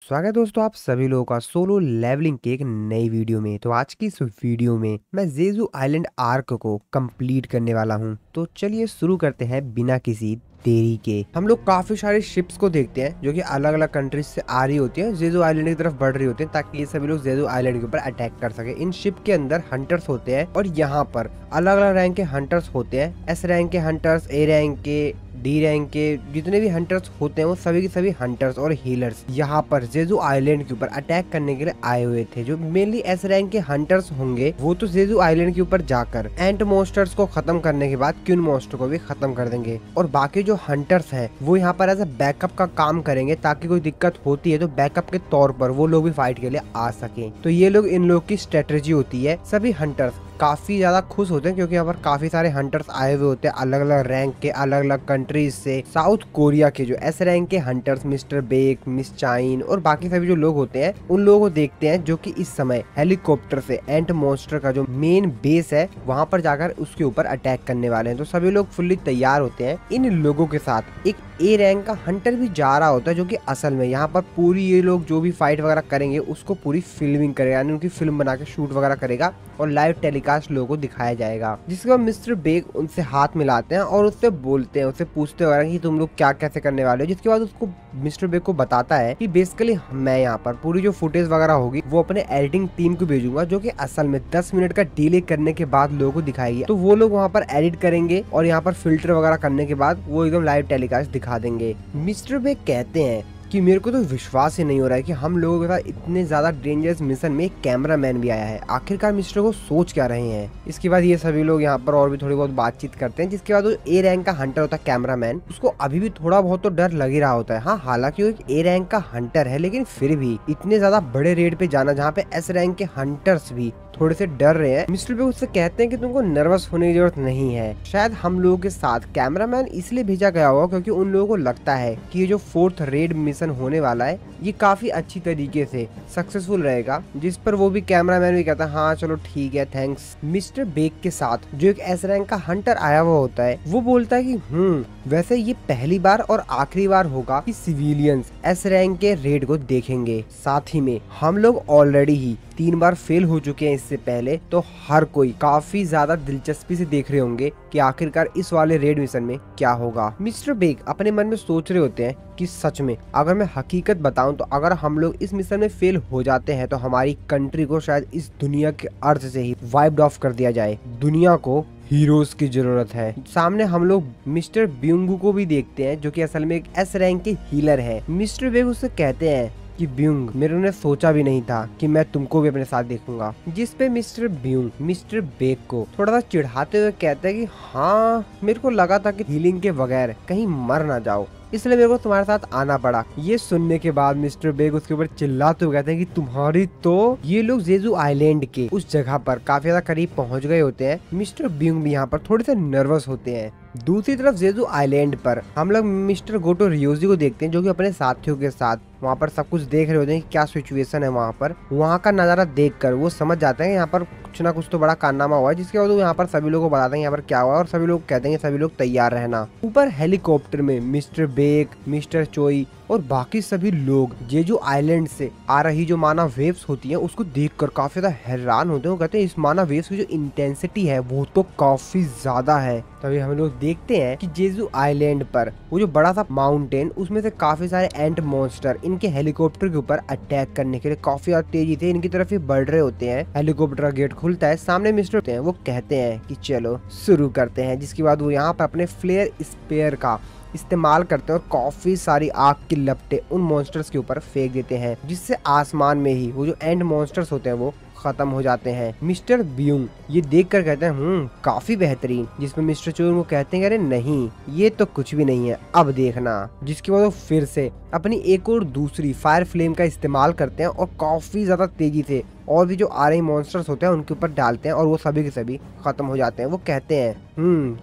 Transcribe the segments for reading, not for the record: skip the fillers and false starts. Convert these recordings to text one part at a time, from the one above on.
स्वागत है दोस्तों आप सभी लोगों का सोलो लेवलिंग के एक नई वीडियो में। तो आज की इस वीडियो में मैं जेजू आइलैंड आर्क को कंप्लीट करने वाला हूं। तो चलिए शुरू करते हैं बिना किसी देरी के। हम लोग काफी सारे शिप्स को देखते हैं जो कि अलग अलग कंट्रीज से आ रही होती है, जेजू आइलैंड की तरफ बढ़ रही होती है ताकि ये सभी लोग जेजू आइलैंड के ऊपर अटैक कर सके। इन शिप के अंदर हंटर्स होते हैं और यहाँ पर अलग अलग रैंक के हंटर्स होते हैं। एस रैंक के हंटर्स, ए रैंक के, डी रैंक के जितने भी हंटर्स होते हैं वो सभी के सभी हंटर्स और हीलर्स यहाँ पर जेजू आइलैंड के ऊपर अटैक करने के लिए आए हुए थे। जो मेनली एस रैंक के हंटर्स होंगे वो तो जेजू आइलैंड के ऊपर जाकर एंट मॉन्स्टर्स को खत्म करने के बाद क्यून मॉन्स्टर को भी खत्म कर देंगे, और बाकी जो हंटर्स हैं वो यहाँ पर एज अ बैकअप का काम करेंगे ताकि कोई दिक्कत होती है तो बैकअप के तौर पर वो लोग भी फाइट के लिए आ सके। तो ये लोग इन लोग की स्ट्रेटेजी होती है। सभी हंटर्स काफी ज्यादा खुश होते हैं क्योंकि यहाँ पर काफी सारे हंटर्स आए हुए होते हैं अलग अलग रैंक के, अलग अलग कंट्रीज से। साउथ कोरिया के जो एस रैंक के हंटर्स मिस्टर बेक, मिस चाइन और बाकी सभी जो लोग होते हैं उन लोगों को देखते हैं जो कि इस समय हेलीकॉप्टर से एंट मॉन्स्टर का जो मेन बेस है वहां पर जाकर उसके ऊपर अटैक करने वाले हैं। तो सभी लोग फुल्ली तैयार होते हैं। इन लोगों के साथ एक ए रैंक का हंटर भी जा रहा होता है जो कि असल में यहाँ पर पूरी ये लोग जो भी फाइट वगैरह करेंगे उसको पूरी फिल्मिंग करेगा, यानी उनकी फिल्म बना के शूट वगैरह करेगा और लाइव टेलीकास्ट लोगों को दिखाया जाएगा। जिसके बाद मिस्टर बेग उनसे हाथ मिलाते हैं और उससे बोलते हैं, उससे पूछते वगैरह कि तुम लोग क्या कैसे करने वाले हो। जिसके बाद उसको मिस्टर बेग को बताता है कि बेसिकली मैं यहाँ पर पूरी जो फुटेज वगैरह होगी वो अपने एडिटिंग टीम को भेजूंगा जो कि असल में 10 मिनट का डिले करने के बाद लोगों को दिखाएगी। तो वो लोग वहाँ पर एडिट करेंगे और यहाँ पर फिल्टर वगैरह करने के बाद वो एकदम लाइव टेलीकास्ट दिखा देंगे। मिस्टर बेग कहते हैं कि मेरे को तो विश्वास ही नहीं हो रहा है कि हम लोगों के साथ इतने ज्यादा डेंजरस मिशन में एक कैमरामैन भी आया है। आखिरकार मिस्टर को सोच क्या रहे हैं। इसके बाद ये सभी लोग यहाँ पर और भी थोड़ी बहुत बातचीत करते हैं। जिसके बाद वो ए रैंक का हंटर होता है कैमरामैन, उसको अभी भी थोड़ा बहुत तो डर लग ही रहा होता है। हाँ, हालांकि वो एक ए रैंक का हंटर है लेकिन फिर भी इतने ज्यादा बड़े रेड पे जाना जहाँ पे एस रैंक के हंटर्स भी थोड़े से डर रहे हैं। मिस्टर बेग उससे कहते हैं कि तुमको नर्वस होने की जरूरत नहीं है। शायद हम लोगों के साथ कैमरामैन इसलिए भेजा गया होगा क्योंकि उन लोगों को लगता है कि ये जो 4th रेड मिशन होने वाला है ये काफी अच्छी तरीके से सक्सेसफुल रहेगा। जिस पर वो भी कैमरामैन भी कहता है हाँ चलो ठीक है, थैंक्स। मिस्टर बेग के साथ जो एक एस रैंक का हंटर आया हुआ होता है वो बोलता है कि वैसे ये पहली बार और आखिरी बार होगा कि सिविलियंस एस रैंक के रेड को देखेंगे। साथ ही में हम लोग ऑलरेडी ही 3 बार फेल हो चुके हैं इससे पहले, तो हर कोई काफी ज्यादा दिलचस्पी से देख रहे होंगे कि आखिरकार इस वाले रेड मिशन में क्या होगा। मिस्टर बेग अपने मन में सोच रहे होते हैं कि सच में अगर मैं हकीकत बताऊं तो अगर हम लोग इस मिशन में फेल हो जाते हैं तो हमारी कंट्री को शायद इस दुनिया के अर्थ से ही वाइप्ड ऑफ कर दिया जाए। दुनिया को हीरोज की जरूरत है। सामने हम लोग मिस्टर ब्यूंगू को भी देखते हैं जो कि असल में एक एस रैंक के हीलर है। मिस्टर बेग उससे कहते हैं कि ब्यूंग, मेरे ने सोचा भी नहीं था कि मैं तुमको भी अपने साथ देखूंगा। जिस पे मिस्टर ब्यूंग मिस्टर बेग को थोड़ा सा चिढ़ाते हुए कहते हैं कि हाँ, मेरे को लगा था कि हीलिंग के बगैर कहीं मर ना जाओ, इसलिए मेरे को तुम्हारे साथ आना पड़ा। ये सुनने के बाद मिस्टर बेग उसके ऊपर चिल्लाते हुए कहते हैं कि तुम्हारी तो। ये लोग जेजू आइलैंड के उस जगह पर काफी ज्यादा करीब पहुंच गए होते हैं। मिस्टर ब्यूंग भी यहाँ पर थोड़े से नर्वस होते हैं। दूसरी तरफ जेजू आइलैंड पर हम लोग मिस्टर गोटो रियोजी को देखते हैं जो कि अपने साथियों के साथ वहाँ पर सब कुछ देख रहे होते हैं कि क्या सिचुएशन है वहाँ पर। वहाँ का नजारा देखकर वो समझ जाते हैं यहाँ पर कुछ ना कुछ तो बड़ा कारनामा हुआ है। जिसके बाद वो यहाँ पर सभी लोगों को बताते हैं यहाँ पर क्या हुआ और सभी लोग कहते हैं सभी लोग तैयार रहना। ऊपर हेलीकॉप्टर में मिस्टर बेग, मिस्टर चोई और बाकी सभी लोग जेजू आइलैंड से आ रही जो माना वेव्स होती हैं उसको देखकर काफी ज्यादा हैरान होते हैं। वो कहते हैं इस माना वेव्स की जो इंटेंसिटी है वो तो काफी ज्यादा है। तभी हम लोग देखते हैं कि जेजू आइलैंड पर वो जो बड़ा सा माउंटेन उसमें से काफी सारे एंट मॉन्स्टर इनके हेलीकॉप्टर के ऊपर अटैक करने के लिए काफी ज्यादा तेजी से इनकी तरफ ही बढ़ रहे होते हैं। हेलीकॉप्टर का गेट खुलता है, सामने मिस्टर होते हैं, वो कहते हैं कि चलो शुरू करते हैं। जिसके बाद वो यहाँ पर अपने फ्लेयर स्पेयर का इस्तेमाल करते हैं और काफी सारी आग की लपटें उन मॉन्स्टर्स के ऊपर फेंक देते हैं जिससे आसमान में ही वो जो एंड मॉन्स्टर्स होते हैं वो खत्म हो जाते हैं। मिस्टर ब्यूंग ये देखकर कहते हैं काफी बेहतरीन। जिसमें मिस्टर चोर को कहते हैं अरे नहीं, ये तो कुछ भी नहीं है, अब देखना। जिसके बाद वो फिर से अपनी एक और दूसरी फायर फ्लेम का इस्तेमाल करते हैं और काफी ज्यादा तेजी से और भी जो आ रही मॉन्स्टर्स होते हैं उनके ऊपर डालते हैं और वो सभी के सभी खत्म हो जाते हैं। वो कहते हैं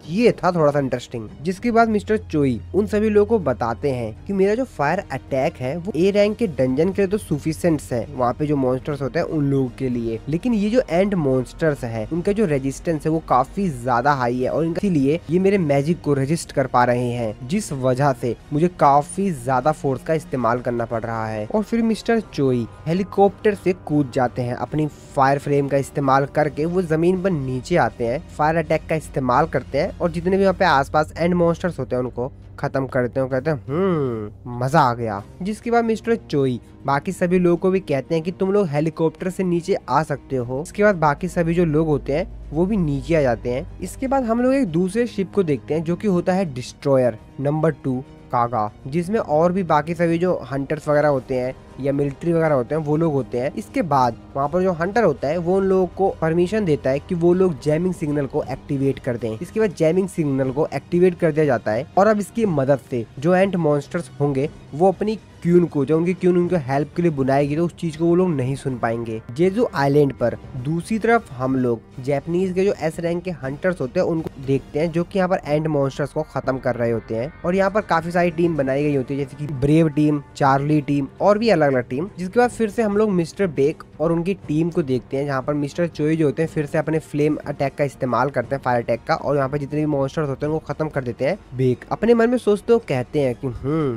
ये था थोड़ा सा इंटरेस्टिंग। जिसके बाद मिस्टर चोई उन सभी लोगों को बताते हैं कि मेरा जो फायर अटैक है वो ए रैंक के डंजन के लिए तो सफिशिएंट है, वहाँ पे जो मॉन्स्टर्स होते हैं उन लोगों के लिए, लेकिन ये जो एंड मॉन्स्टर्स है उनका जो रेजिस्टेंस है वो काफी ज्यादा हाई है और इसीलिए ये मेरे मैजिक को रेजिस्ट कर पा रहे हैं, जिस वजह से मुझे काफी ज्यादा फोर्स का इस्तेमाल करना पड़ रहा है। और फिर मिस्टर चोई हेलीकॉप्टर से कूद जाते हैं, अपनी फायर फ्रेम का इस्तेमाल करके वो जमीन पर नीचे आते हैं, फायर अटैक का इस्तेमाल करते हैं और जितने भी यहाँ पे आसपास एंड मॉन्स्टर्स होते हैं उनको खत्म करते हैं। कहते हैं मजा आ गया। जिसके बाद मिस्टर चोई बाकी सभी लोगों को भी कहते हैं कि तुम लोग हेलीकॉप्टर से नीचे आ सकते हो। इसके बाद बाकी सभी जो लोग होते हैं वो भी नीचे आ जाते हैं। इसके बाद हम लोग एक दूसरे शिप को देखते हैं जो कि होता है डिस्ट्रॉयर नंबर 2 कागा, जिसमें और भी बाकी सभी जो हंटर्स वगैरह होते हैं या मिलिट्री वगैरह होते हैं वो लोग होते हैं। इसके बाद वहाँ पर जो हंटर होता है वो उन लोगों को परमिशन देता है कि वो लोग जैमिंग सिग्नल को एक्टिवेट कर दें। इसके बाद जैमिंग सिग्नल को एक्टिवेट कर दिया जाता है और अब इसकी मदद से जो एंड मॉन्स्टर्स होंगे वो अपनी क्यून को, जो उनकी क्यून उनको हेल्प के लिए बुलाएगी तो उस चीज को वो लोग नहीं सुन पाएंगे। जेजू आइलैंड पर दूसरी तरफ हम लोग जापानीज के जो एस रैंक के हंटर्स होते हैं उनको देखते हैं जो कि यहाँ पर एंड मॉन्स्टर्स को खत्म कर रहे होते हैं। और यहाँ पर काफी सारी टीम बनाई गई होती है जैसे कि ब्रेव टीम, चार्ली टीम और भी अलग अलग टीम। जिसके बाद फिर से हम लोग मिस्टर बेक और उनकी टीम को देखते हैं जहाँ पर मिस्टर चोई जो होते हैं फिर से अपने फ्लेम अटैक का इस्तेमाल करते हैं, फायर अटैक का, और यहाँ पर जितने भी मॉन्स्टर्स होते हैं उनको खत्म कर देते हैं। बेक अपने मन में सोचते हो कहते हैं कि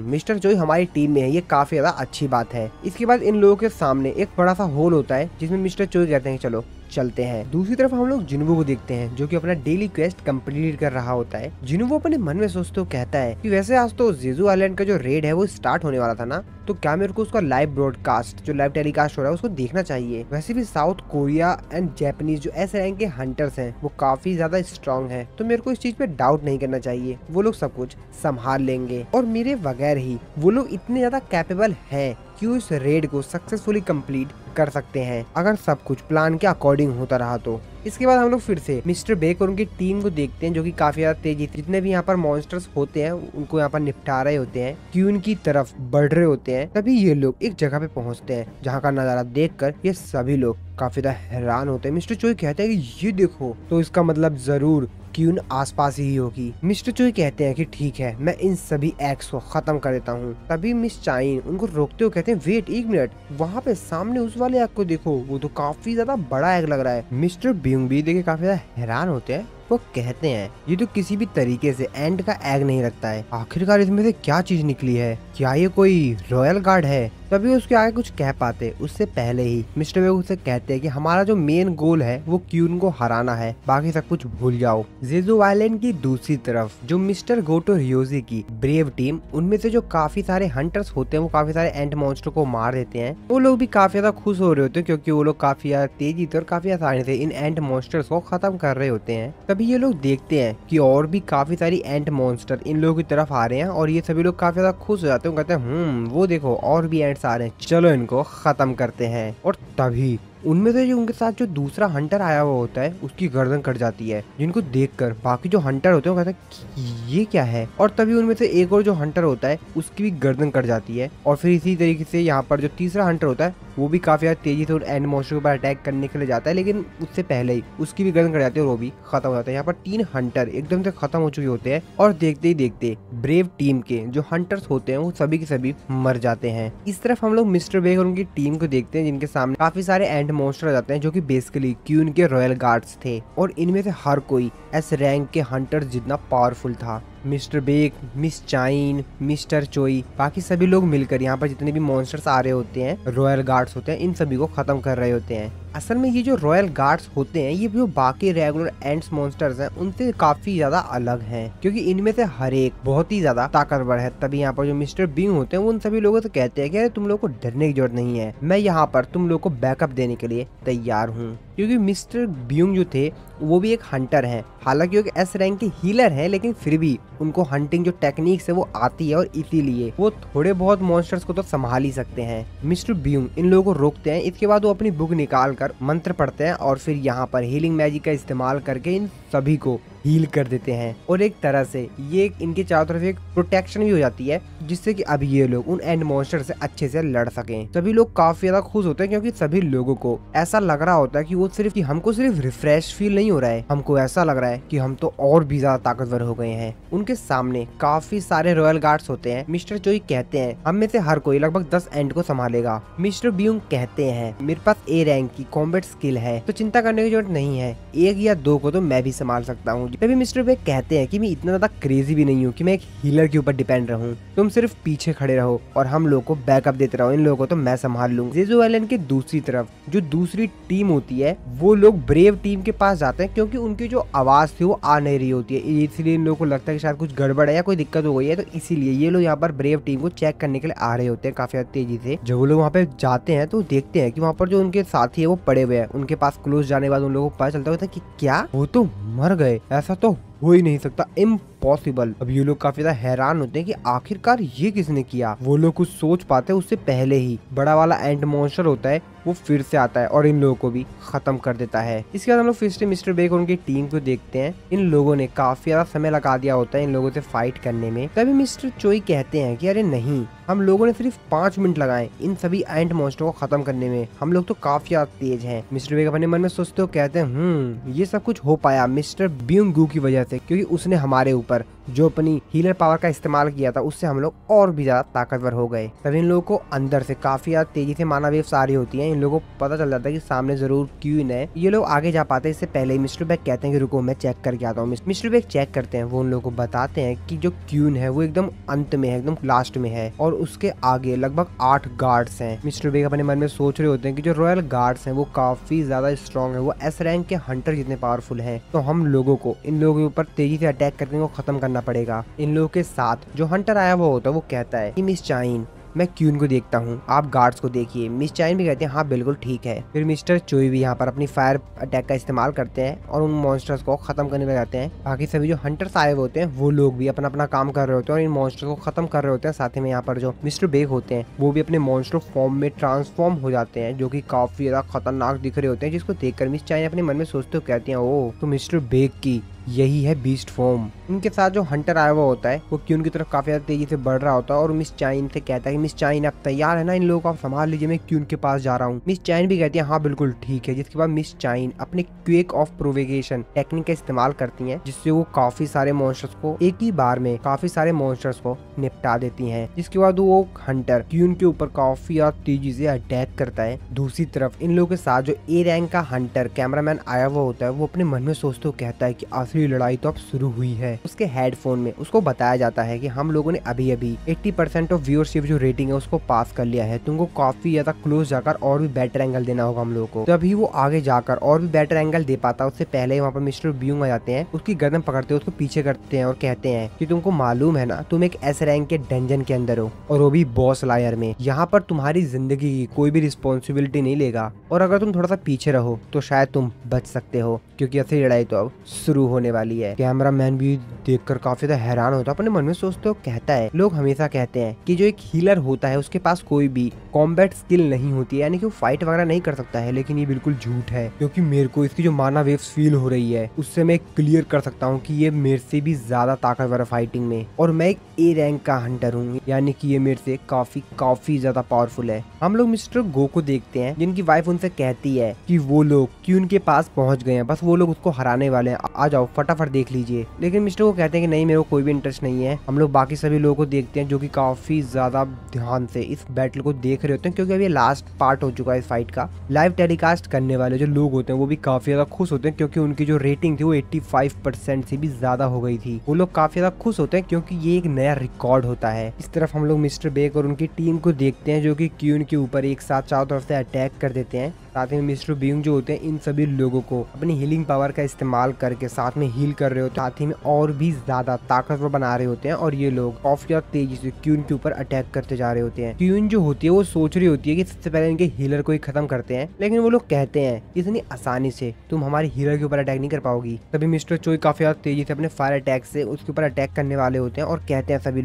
मिस्टर चोई हमारी टीम में है, ये काफी ज्यादा अच्छी बात है। इसके बाद इन लोगों के सामने एक बड़ा सा होल होता है जिसमें मिस्टर चोई कहते हैं चलो चलते हैं। दूसरी तरफ हम लोग जिनुबो को देखते हैं जो कि अपना डेली क्वेस्ट कंप्लीट कर रहा होता है। जिनुबो अपने मन में सोचते हुए कहता है कि वैसे आज तो जेजू आइलैंड का जो रेड है वो स्टार्ट होने वाला था ना, तो क्या मेरे को उसका लाइव ब्रॉडकास्ट जो लाइव टेलीकास्ट हो रहा है उसको देखना चाहिए। वैसे भी साउथ कोरिया एंड जापानीज जो एस रैंक के हंटर्स हैं वो काफी ज्यादा स्ट्रॉन्ग है, तो मेरे को इस चीज पे डाउट नहीं करना चाहिए, वो लोग सब कुछ संभाल लेंगे और मेरे बगैर ही वो लोग इतने ज्यादा कैपेबल है कि उस रेड को सक्सेसफुली कंप्लीट कर सकते हैं अगर सब कुछ प्लान के अकॉर्डिंग होता रहा तो। इसके बाद हम लोग फिर से मिस्टर बेक और उनकी टीम को देखते हैं जो कि काफी ज्यादा तेजी जितने भी यहाँ पर मॉन्स्टर्स होते हैं उनको यहाँ पर निपटा रहे होते हैं, क्यून की तरफ बढ़ रहे होते हैं। तभी ये लोग एक जगह पे पहुंचते हैं जहाँ का नजारा देखकर ये सभी लोग काफी ज्यादा हैरान होते हैं। मिस्टर चोई कहते हैं कि ये देखो, तो इसका मतलब जरूर क्यून आसपास ही होगी। मिस्टर चोई कहते हैं कि ठीक है मैं इन सभी एग्स को खत्म कर देता हूँ। तभी मिस चाइन उनको रोकते हुए कहते हैं वेट एक मिनट, वहाँ पे सामने उस वाले एग को देखो, वो तो काफी ज्यादा बड़ा एग लग रहा है। मिस्टर ब्यूंग भी देखे काफी ज्यादा हैरान होते हैं, वो कहते हैं ये तो किसी भी तरीके से एंड का एग नहीं लगता है, आखिरकार इसमें से क्या चीज निकली है, क्या ये कोई रॉयल गार्ड है। तभी उसके आगे कुछ कह पाते उससे पहले ही मिस्टर बेग उससे कहते हैं कि हमारा जो मेन गोल है वो क्यून को हराना है, बाकी सब कुछ भूल जाओ। जेजू आइलैंड की दूसरी तरफ जो मिस्टर गोटो रियोजी की ब्रेव टीम, उनमें से जो काफी सारे हंटर्स होते हैं वो काफी सारे एंड मॉन्स्टर को मार देते हैं। वो लोग भी काफी ज्यादा खुश हो रहे होते हैं क्योंकि वो लोग काफी ज्यादा तेजी से और काफी आसानी से इन एंड मॉन्स्टर्स को खत्म कर रहे होते हैं। तभी ये लोग देखते हैं कि और भी काफी सारी एंड मॉन्स्टर इन लोगों की तरफ आ रहे हैं और ये सभी लोग काफी ज्यादा खुश हो जाते हैं। कहते हैं वो देखो और भी एंड्स आ रहे हैं, चलो इनको खत्म करते हैं। और तभी उनमें से जो उनके साथ जो दूसरा हंटर आया हुआ होता है उसकी गर्दन कट जाती है, जिनको देखकर बाकी जो हंटर होते हैं वो कहते हैं ये क्या है। और तभी उनमें से एक और जो हंटर होता है उसकी भी गर्दन कट जाती है। और फिर इसी तरीके से यहाँ पर जो तीसरा हंटर होता है वो भी काफी ज्यादा तेजी से एंड मॉन्स्टर के ऊपर अटैक करने के लिए जाता है, लेकिन उससे पहले ही उसकी भी गर्दन कट जाती है और वो भी खत्म हो जाता है। यहाँ पर 3 हंटर एकदम से खत्म हो चुके होते हैं और देखते ही देखते ब्रेव टीम के जो हंटर्स होते हैं वो सभी के सभी मर जाते हैं। इस तरफ हम लोग मिस्टर बेग और उनकी टीम को देखते हैं जिनके सामने काफी सारे एंड मॉन्स्टर आ जाते हैं जो कि बेसिकली क्यून के रॉयल गार्ड्स थे और इनमें से हर कोई एस रैंक के हंटर जितना पावरफुल था। मिस्टर बेक, मिस चाइन, मिस्टर चोई, बाकी सभी लोग मिलकर यहाँ पर जितने भी मॉन्स्टर्स आ रहे होते हैं, रॉयल गार्ड्स होते हैं, इन सभी को खत्म कर रहे होते हैं। असल में ये जो रॉयल गार्ड्स होते हैं ये जो बाकी रेगुलर एंड्स मॉन्स्टर्स हैं उनसे काफी ज्यादा अलग हैं क्योंकि इनमें से हर एक बहुत ही ज्यादा ताकतवर है। तभी यहाँ पर जो मिस्टर बीइंग होते हैं वो उन सभी लोगों से कहते हैं कि अरे तुम लोगों को डरने की जरूरत नहीं है, मैं यहाँ पर तुम लोगों को बैकअप देने के लिए तैयार हूँ। क्योंकि मिस्टर बीइंग जो थे वो भी एक हंटर है, हालांकि वो एक एस रैंक के हीलर है, लेकिन फिर भी उनको हंटिंग जो टेक्निक्स है वो आती है और इसीलिए वो थोड़े बहुत मॉन्स्टर्स को तो संभाल ही सकते हैं। मिस्टर बीइंग इन लोगों को रोकते हैं, इसके बाद वो अपनी बुक निकाल कर मंत्र पढ़ते हैं और फिर यहाँ पर हीलिंग मैजिक का इस्तेमाल करके इन सभी को हील कर देते हैं और एक तरह से ये इनके चारों तरफ एक प्रोटेक्शन भी हो जाती है, जिससे कि अब ये लोग उन एंड मॉन्स्टर से अच्छे से लड़ सकें। सभी लोग काफी ज्यादा खुश होते हैं क्योंकि सभी लोगों को ऐसा लग रहा होता है कि हमको सिर्फ रिफ्रेश फील नहीं हो रहा है, हमको ऐसा लग रहा है कि हम तो और भी ज्यादा ताकतवर हो गए हैं। उनके सामने काफी सारे रॉयल गार्ड्स होते हैं। मिस्टर चोई कहते हैं हम में से हर कोई लगभग 10 एंड को संभालेगा। मिस्टर ब्यूंग कहते हैं मेरे पास ए रैंक की कॉम्बैट स्किल है, तो चिंता करने की जरूरत नहीं है, 1 या 2 को तो मैं भी संभाल सकता हूँ। तभी मिस्टर बेक कहते हैं कि मैं इतना ज्यादा क्रेजी भी नहीं हूँ कि मैं एक हीलर के ऊपर डिपेंड रहूं, तुम सिर्फ पीछे खड़े रहो और हम लोग को बैकअप देते रहो, इन लोगों को तो मैं संभाल लूंगा। जेजू आइलैंड के दूसरी तरफ जो दूसरी टीम होती है वो लोग ब्रेव टीम के पास जाते हैं क्योंकि उनकी जो आवाज थी वो आ नहीं रही होती है, इसलिए इन लोगों को लगता है कि शायद कुछ गड़बड़ है या कोई दिक्कत हो गई है, तो इसीलिए ये लोग यहाँ पर ब्रेव टीम को चेक करने के लिए आ रहे होते हैं काफी तेजी से। जब वो लोग वहाँ पे जाते हैं तो देखते हैं कि वहाँ पर जो उनके साथी है वो पड़े हुए हैं। उनके पास क्लोज जाने के बाद उन लोगों को पता चलता है कि क्या वो तो मर गए, ऐसा तो हो ही नहीं सकता, इम्पॉसिबल। अब ये लोग काफी ज्यादा हैरान होते हैं कि आखिरकार ये किसने किया। वो लोग कुछ सोच पाते हैं उससे पहले ही बड़ा वाला एंड मॉन्स्टर होता है वो फिर से आता है और इन लोगों को भी खत्म कर देता है। इसके बाद हम लोग फिर से मिस्टर बेक और उनकी टीम को देखते हैं। इन लोगों ने काफी ज्यादा समय लगा दिया होता है इन लोगों से फाइट करने में। तभी मिस्टर चोई कहते हैं कि अरे नहीं, हम लोगों ने सिर्फ 5 मिनट लगाए इन सभी एंड मॉन्स्टर को खत्म करने में, हम लोग तो काफी ज्यादा तेज हैं। मिस्टर बेक अपने मन में सोचते हो कहते हैं ये सब कुछ हो पाया मिस्टर ब्यूंगू की वजह से, क्योंकि उसने हमारे ऊपर जो अपनी हीलर पावर का इस्तेमाल किया था उससे हम लोग और भी ज्यादा ताकतवर हो गए। तभी इन लोगों को अंदर से काफी ज्यादा तेजी से माना वेव्स आ रही होती हैं। इन लोगों को पता चल जाता है कि सामने जरूर क्यून है। ये लोग आगे जा पाते हैं इससे पहले ही मिस्टर बेक कहते हैं कि रुको मैं चेक करके आता हूँ। मिस्टर बेक चेक करते हैं, वो उन लोगों को बताते हैं कि जो क्यून है वो एकदम अंत में है, एकदम लास्ट में है और उसके आगे लगभग 8 गार्ड्स हैं। मिस्टर बेक अपने मन में सोच रहे होते हैं कि जो रॉयल गार्ड्स हैं वो काफी ज्यादा स्ट्रॉन्ग है, वो एस रैंक के हंटर जितने पावरफुल हैं, तो हम लोगों को इन लोगों के ऊपर तेजी से अटैक करने को खत्म करना पड़ेगा। इन लोगों के साथ जो हंटर आया वो होता है वो कहता है कि मिस चाइन मैं क्यून को देखता हूँ, आप गार्ड्स को देखिए। मिस चाइन भी कहते हैं हाँ बिल्कुल ठीक है। फिर मिस्टर चोई भी यहाँ पर अपनी फायर अटैक का इस्तेमाल करते हैं और उन मॉन्स्टर्स को खत्म करने लग जाते हैं। बाकी सभी जो हंटर्स आए हुए होते हैं वो लोग भी अपना अपना काम कर रहे होते हैं और इन मॉन्स्टर्स को खत्म कर रहे होते हैं। साथ ही में यहाँ पर जो मिस्टर बेक होते हैं वो भी अपने मॉन्स्टर फॉर्म में ट्रांसफॉर्म हो जाते हैं, जो की काफी ज्यादा खतरनाक दिख रहे होते हैं, जिसको देखकर मिस चाइन अपने मन में सोचते हो कहती है ओ तो मिस्टर बेक की यही है बीस्ट फॉर्म। इनके साथ जो हंटर आया हुआ होता है वो क्यून की तरफ काफी ज्यादा तेजी से बढ़ रहा होता है और मिस चाइन से कहता है कि मिस चाइन आप तैयार है ना, इन लोगों को आप संभाल लीजिए, मैं क्यून के पास जा रहा हूँ। मिस चाइन भी कहती है हाँ बिल्कुल ठीक है। जिसके बाद मिस चाइन अपने क्वेक ऑफ प्रोवेगेशन टेक्निक का इस्तेमाल करती है, जिससे वो काफी सारे मॉन्स्टर्स को एक ही बार में काफी सारे मॉन्स्टर्स को निपटा देती है। जिसके बाद वो हंटर क्यून के ऊपर काफी ज्यादा तेजी से अटैक करता है। दूसरी तरफ इन लोगों के साथ जो ए रैंक का हंटर कैमरामैन आया हुआ होता है वो अपने मन में सोचते हो कहता है कि असली लड़ाई तो अब शुरू हुई है। उसके हेडफोन में उसको बताया जाता है कि हम लोगों ने अभी अभी 80% ऑफ व्यूअरशिप जो रेटिंग है उसको पास कर लिया है, तुमको काफी ज्यादा क्लोज जाकर और भी बेटर एंगल देना होगा हम लोगों को। तभी वो आगे जाकर और भी बेटर एंगल दे पाता है। उससे पहले ही वहाँ पर मिस्टर ब्यूंग आ जाते हैं, उसकी गर्दन पकड़ते हैं, उसको पीछे करते हैं और कहते हैं कि तुमको मालूम है ना तुम एक एस रैंक के डंजन के अंदर हो और वो भी बॉस लायर में, यहाँ पर तुम्हारी जिंदगी की कोई भी रिस्पॉन्सिबिलिटी नहीं लेगा और अगर तुम थोड़ा सा पीछे रहो तो शायद तुम बच सकते हो, क्योंकि असली लड़ाई तो अब शुरू होने वाली है। कैमरामैन भी देखकर काफी ज्यादा हैरान होता है, अपने मन में सोचते हो कहता है लोग हमेशा कहते हैं कि जो एक हीलर होता है उसके पास कोई भी कॉम्बैट स्किल नहीं होती है, यानी कि वो फाइट वगैरह नहीं कर सकता है, लेकिन ये बिल्कुल झूठ है, क्योंकि मेरे को इसकी जो माना वेव्स फील हो रही है उससे मैं क्लियर कर सकता हूँ कि ये मेरे से भी ज्यादा ताकतवर है फाइटिंग में और मैं एक ए रैंक का हंटर हूँ, यानी कि ये मेरे से काफी ज्यादा पावरफुल है। हम लोग मिस्टर गो को देखते हैं जिनकी वाइफ उनसे कहती है कि वो लोग क्यून के पास पहुंच गए हैं, बस वो लोग उसको हराने वाले हैं, आ जाओ फटाफट देख लीजिए। लेकिन मिस्टर को कहते हैं कि नहीं मेरे को कोई भी इंटरेस्ट नहीं है। हम लोग बाकी सभी लोगों को देखते हैं जो कि काफी ज्यादा ध्यान से इस बैटल को देख रहे होते हैं, क्योंकि अभी लास्ट पार्ट हो चुका है इस फाइट का। लाइव टेलीकास्ट करने वाले जो लोग होते हैं वो भी काफी ज्यादा खुश होते हैं, क्योंकि उनकी जो रेटिंग थी वो 85% से भी ज्यादा हो गई थी। वो लोग काफी ज्यादा खुश होते हैं क्योंकि ये एक नया रिकॉर्ड होता है। इस तरफ हम लोग मिस्टर बेक और उनकी टीम को देखते हैं जो कि क्यून के ऊपर एक साथ चारों तरफ से अटैक कर देते हैं। साथ में मिस्टर ब्यूंग जो होते हैं इन सभी लोगों को अपनी हीलिंग पावर का इस्तेमाल करके साथ में हील कर रहे होते हैं, साथ ही में और भी ज्यादा ताकतवर बना रहे होते हैं और ये लोग काफी ज्यादा तेजी से क्यून के ऊपर अटैक करते जा रहे होते हैं। क्यून जो होती है वो सोच रही होती है कि सबसे पहले इनके हीलर को ही खत्म करते हैं, लेकिन वो लोग कहते हैं इतनी आसानी से तुम हमारी हीलर के ऊपर अटैक नहीं कर पाओगी। तभी मिस्टर चोई काफी ज्यादा तेजी से अपने फायर अटैक से उसके ऊपर अटैक करने वाले होते हैं और कहते हैं सभी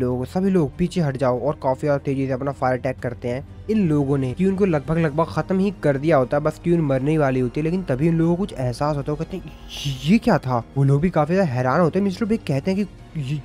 लोग पीछे हट जाओ और काफी ज्यादा तेजी से अपना फायर अटैक करते हैं। इन लोगों ने क्यून को लगभग खत्म ही कर दिया होता है, बस क्यून मरने ही वाली होती है। लेकिन तभी उन लोगों को कुछ एहसास होता है, कहते हैं ये क्या था। वो लोग भी काफी ज्यादा हैरान होते हैं। मिस्टर बिग कहते हैं कि